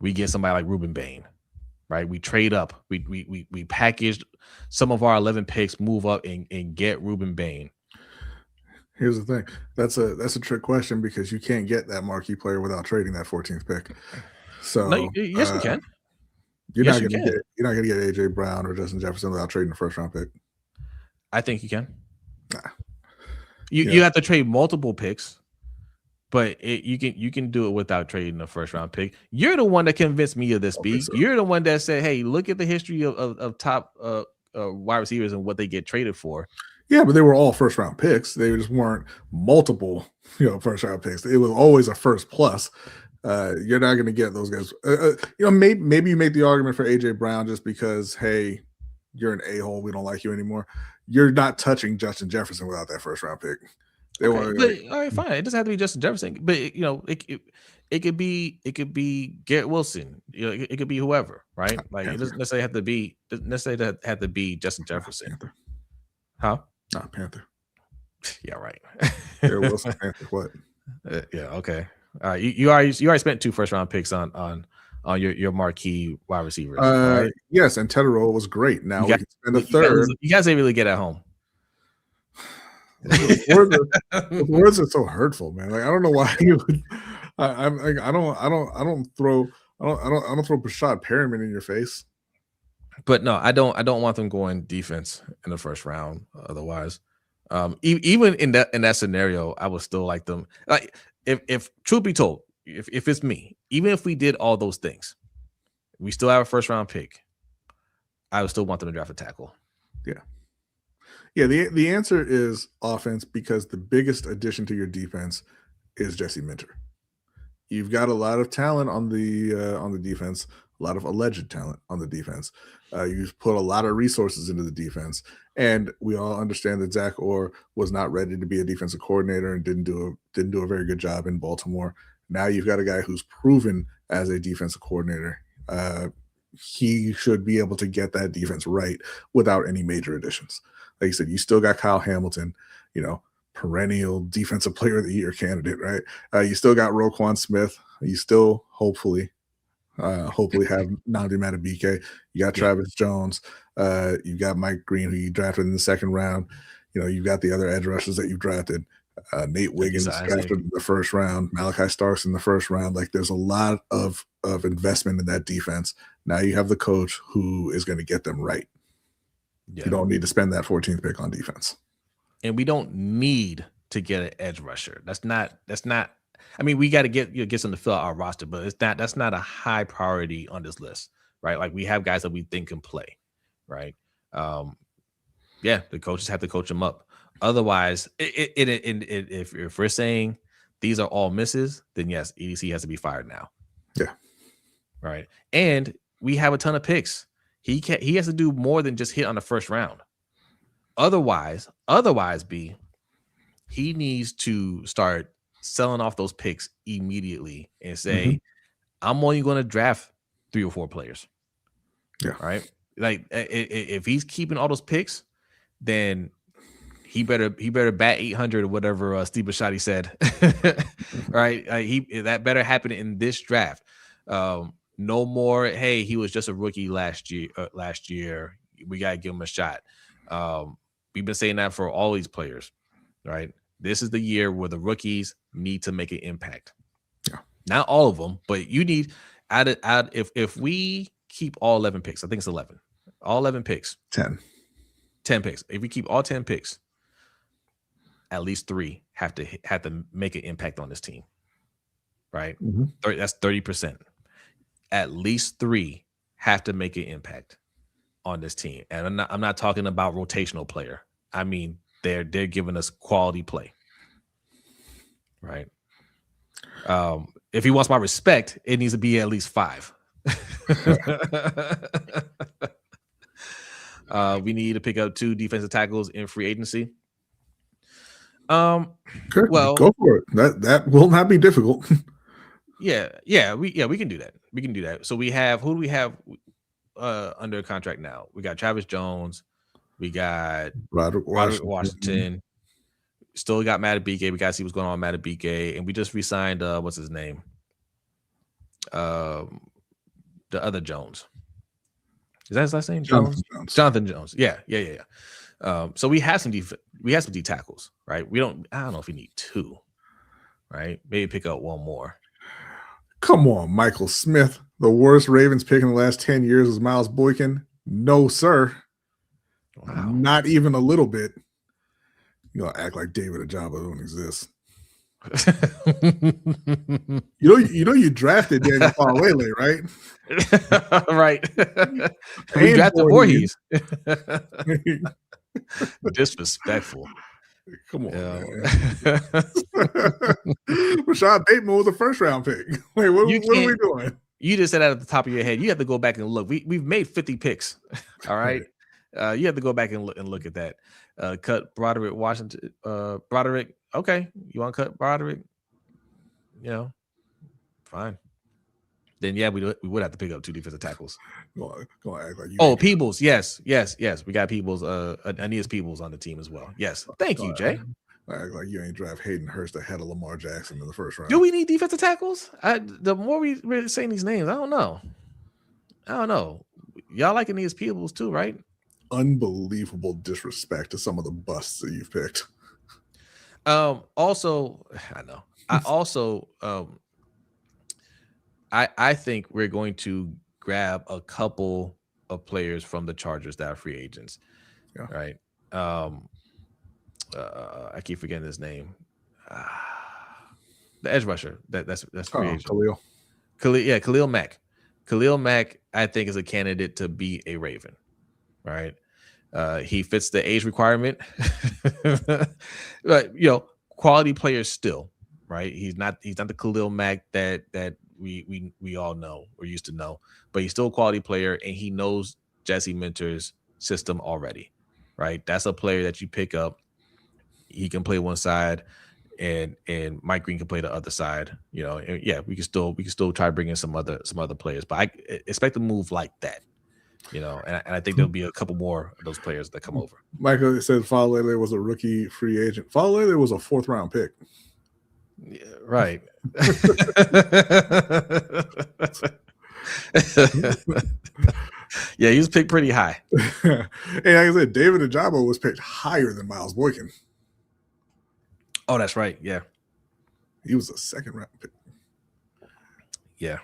we get somebody like Ruben Bain, right? We trade up. We packaged some of our 11 picks, move up and get Ruben Bain. Here's the thing. That's a trick question because you can't get that marquee player without trading that 14th pick. So no, yes, you can. You're not going to get AJ Brown or Justin Jefferson without trading the first round pick. I think you can. Nah. You have to trade multiple picks, but you can do it without trading the first round pick. You're the one that convinced me of this, B. So. You're the one that said, "Hey, look at the history of top wide receivers and what they get traded for." Yeah, but they were all first round picks. They just weren't multiple, first round picks. It was always a first plus. You're not going to get those guys. Maybe you make the argument for AJ Brown just because, hey, you're an a-hole. We don't like you anymore. You're not touching Justin Jefferson without that first round pick. They want, all right, fine. It doesn't have to be Justin Jefferson, but it could be Garrett Wilson. It could be whoever, right? Like it doesn't necessarily have to be Justin Jefferson. Panther. Huh? Not Panther. Yeah, right. Garrett Wilson, Panther. What? Yeah. Okay. All right. You already spent 2 first-round picks on your marquee wide receivers. Right? Yes, and Tedero was great. Now we can spend a third. You guys ain't really get at home. The words are so hurtful, man. Like I don't know why you would. I don't throw Brashad Perriman in your face. But no, I don't want them going defense in the first round. Otherwise, even in that scenario, I would still like them. Like if truth be told, if it's me, even if we did all those things, we still have a first round pick. I would still want them to draft a tackle. Yeah. The answer is offense because the biggest addition to your defense is Jesse Minter. You've got a lot of talent on the defense, a lot of alleged talent on the defense. You've put a lot of resources into the defense, and we all understand that Zach Orr was not ready to be a defensive coordinator and didn't do a very good job in Baltimore. Now you've got a guy who's proven as a defensive coordinator. He should be able to get that defense right without any major additions. Like you said, you still got Kyle Hamilton, perennial defensive player of the year candidate, right? You still got Roquan Smith. You still hopefully have Nnamdi Madubuike. You got Travis Jones. You got Mike Green, who you drafted in the second round. You've got the other edge rushers that you've drafted. Nate Wiggins drafted in the first round. Malachi Starks in the first round. Like there's a lot of investment in that defense. Now you have the coach who is going to get them right. Yeah. You don't need to spend that 14th pick on defense. And we don't need to get an edge rusher. That's not. I mean, we got to get some to fill out our roster, but that's not a high priority on this list, right? Like we have guys that we think can play, right? The coaches have to coach them up. Otherwise, if we're saying these are all misses, then yes, EDC has to be fired now. Yeah, right. And we have a ton of picks. He has to do more than just hit on the first round. Otherwise, he needs to start selling off those picks immediately and say, I'm only going to draft 3 or 4 players. Yeah. Right. Like if he's keeping all those picks, then he better bat 800 or whatever Steve Bisciotti said. Right. That better happen in this draft. No more. Hey, he was just a rookie last year. We got to give him a shot. We've been saying that for all these players, right? This is the year where the rookies need to make an impact. Yeah. Not all of them, but you need if we keep all 11 picks, I think it's 11. All 11 picks. 10 picks. If we keep all 10 picks, at least 3 have to make an impact on this team. Right? That's 30%. At least 3 have to make an impact on this team. And I'm not talking about rotational player. I mean, they're giving us quality play. Right. If he wants my respect, it needs to be at least 5. We need to pick up 2 defensive tackles in free agency. Sure. Well, go for it. That will not be difficult. We can do that. We can do that. So who do we have under contract now? We got Travis Jones. We got Roderick Washington. Still got Madubuike. We got to see what's going on with Madubuike. And we just re-signed, what's his name? The other Jones. Is that his last name? Jonathan Jones. Yeah. So we have some D tackles, right? I don't know if we need 2, right? Maybe pick up 1 more. Come on, Michael Smith. The worst Ravens pick in the last 10 years is Miles Boykin. No, sir. Wow. Not even a little bit. Act like David Ajabo don't exist. You drafted Daniel Falwele, right? Right. We drafted Voorhees. Disrespectful. Come on, Rashad Bateman was a first-round pick. Wait, what are we doing? You just said that at the top of your head. You have to go back and look. We've made 50 picks. All right. You have to go back and look at that. Cut Broderick Washington. Broderick. Okay, you want to cut Broderick? Fine. Then yeah, we would have to pick up 2 defensive tackles. Go on, act like you. Peebles. Yes. We got Peebles. Aeneas Peebles on the team as well. Yes. Thank you, Jay. Act like you ain't draft Hayden Hurst ahead of Lamar Jackson in the first round. Do we need defensive tackles? The more we're saying these names, I don't know. Y'all like Aeneas Peebles too, right? Unbelievable disrespect to some of the busts that you've picked. Also, I know. I think we're going to grab a couple of players from the Chargers that are free agents. Yeah. Right. I keep forgetting his name. The edge rusher. That's free agent. Khalil Mack. Khalil Mack, I think, is a candidate to be a Raven. Right. He fits the age requirement. But quality player still. Right. He's not the Khalil Mack that we all know or used to know, but he's still a quality player and he knows Jesse Minter's system already. Right. That's a player that you pick up. He can play one side and Mike Green can play the other side, and yeah, we can still try to bring in some other players, but I expect to move like that, and I think there'll be a couple more of those players that come over. Michael said Falele was a rookie free agent. Falele was a 4th round pick. Yeah, right. Yeah, he was picked pretty high. Hey, like I said, David Ajabo was picked higher than Miles Boykin. Oh, that's right. Yeah. He was a 2nd round pick. Yeah.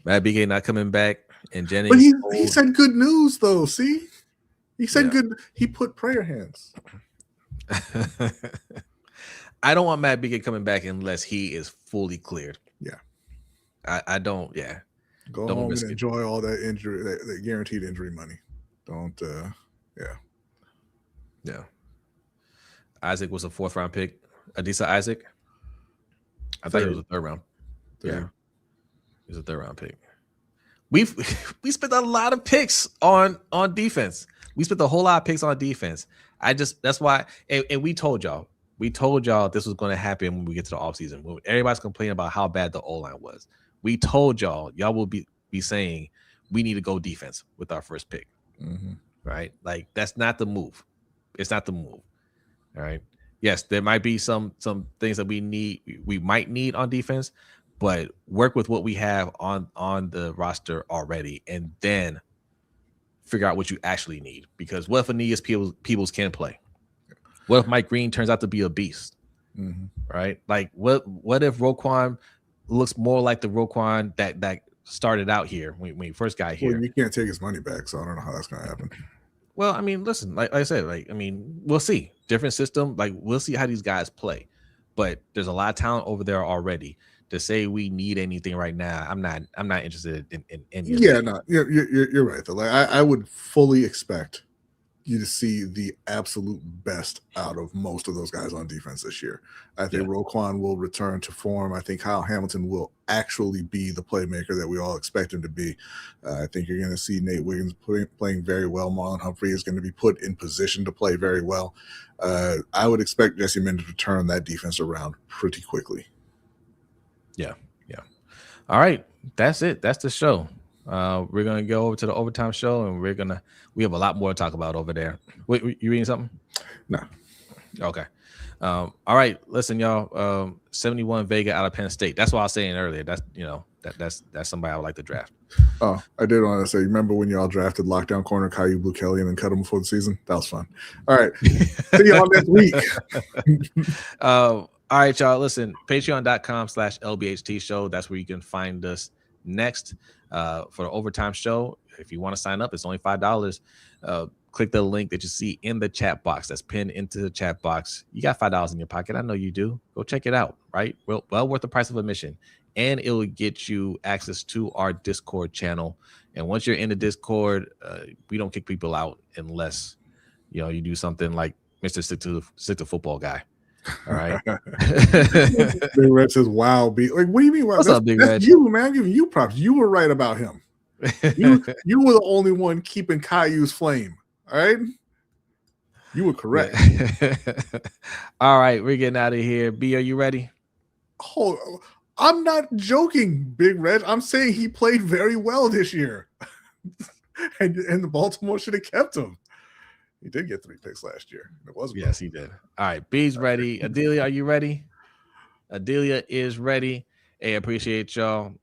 Matt BK not coming back, and Jennings. But he said good news though. See, he said good. He put prayer hands. I don't want Matt BK coming back unless he is fully cleared. Yeah. I don't. Yeah. Go home and enjoy all that injury, that guaranteed injury money. Don't. Yeah. Isaac was a 4th round pick. Adisa Isaac. I thought he was a 3rd round. Yeah. He was a 3rd round pick. We spent a lot of picks on defense. We spent a whole lot of picks on defense. That's why, and we told y'all this was going to happen when we get to the offseason. When everybody's complaining about how bad the O-line was. We told y'all will be saying we need to go defense with our first pick. Mm-hmm. Right? Like, that's not the move. It's not the move. All right. Yes, there might be some things that we might need on defense, but work with what we have on the roster already, and then figure out what you actually need. Because what if Aeneas Peebles can play? What if Mike Green turns out to be a beast? Mm-hmm. Right? Like, what if Roquan looks more like the Roquan that started out here when he first got here? Well, you can't take his money back, so I don't know how that's going to happen. Well, I mean, listen, like I said, we'll see. Different system. Like, we'll see how these guys play. But there's a lot of talent over there already. To say we need anything right now, I'm not interested in any of that. No, you're right though. Like, I would fully expect you to see the absolute best out of most of those guys on defense this year. I think Roquan will return to form. I think Kyle Hamilton will actually be the playmaker that we all expect him to be. I think you're going to see Nate Wiggins playing very well. Marlon Humphrey is going to be put in position to play very well. I would expect Jesse Minter to turn that defense around pretty quickly. Yeah. All right. That's it. That's the show. We're going to go over to the overtime show, and we have a lot more to talk about over there. Wait, you reading something? No. Okay. All right. Listen, y'all, 71 Vega out of Penn State. That's what I was saying earlier. That's somebody I would like to draft. Oh, I did want to say, remember when y'all drafted lockdown corner Caillou Blue Kelly and then cut him before the season? That was fun. All right. See y'all next week. All right, y'all. Listen, patreon.com/LBHT Show. That's where you can find us next for the overtime show. If you want to sign up, it's only $5. Click the link that you see in the chat box. That's pinned into the chat box. You got $5 in your pocket. I know you do. Go check it out, right? Well worth the price of admission. And it will get you access to our Discord channel. And once you're in the Discord, we don't kick people out unless, you do something like Mr. Stick to Football guy. All right. Big Red says, wow. Like, what do you mean? What's up, Big Red? You, man. I'm giving you props. You were right about him. You were the only one keeping Caillou's flame. All right. You were correct. All right, we're getting out of here. B, are you ready? Oh, I'm not joking, Big Reg. I'm saying he played very well this year. and the Baltimore should have kept him. He did get 3 picks last year. It was yes, he did. All right, B's ready. Adelia, are you ready? Adelia is ready. Hey, appreciate y'all.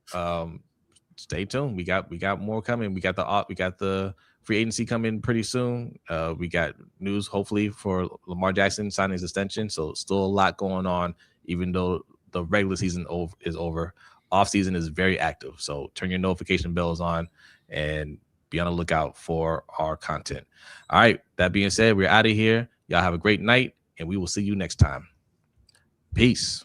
Stay tuned. We got more coming. We got the free agency coming pretty soon. We got news hopefully for Lamar Jackson signing his extension. So still a lot going on, even though the regular season is over. Off season is very active. So turn your notification bells on and be on the lookout for our content. All right. That being said, we're out of here. Y'all have a great night, and we will see you next time. Peace.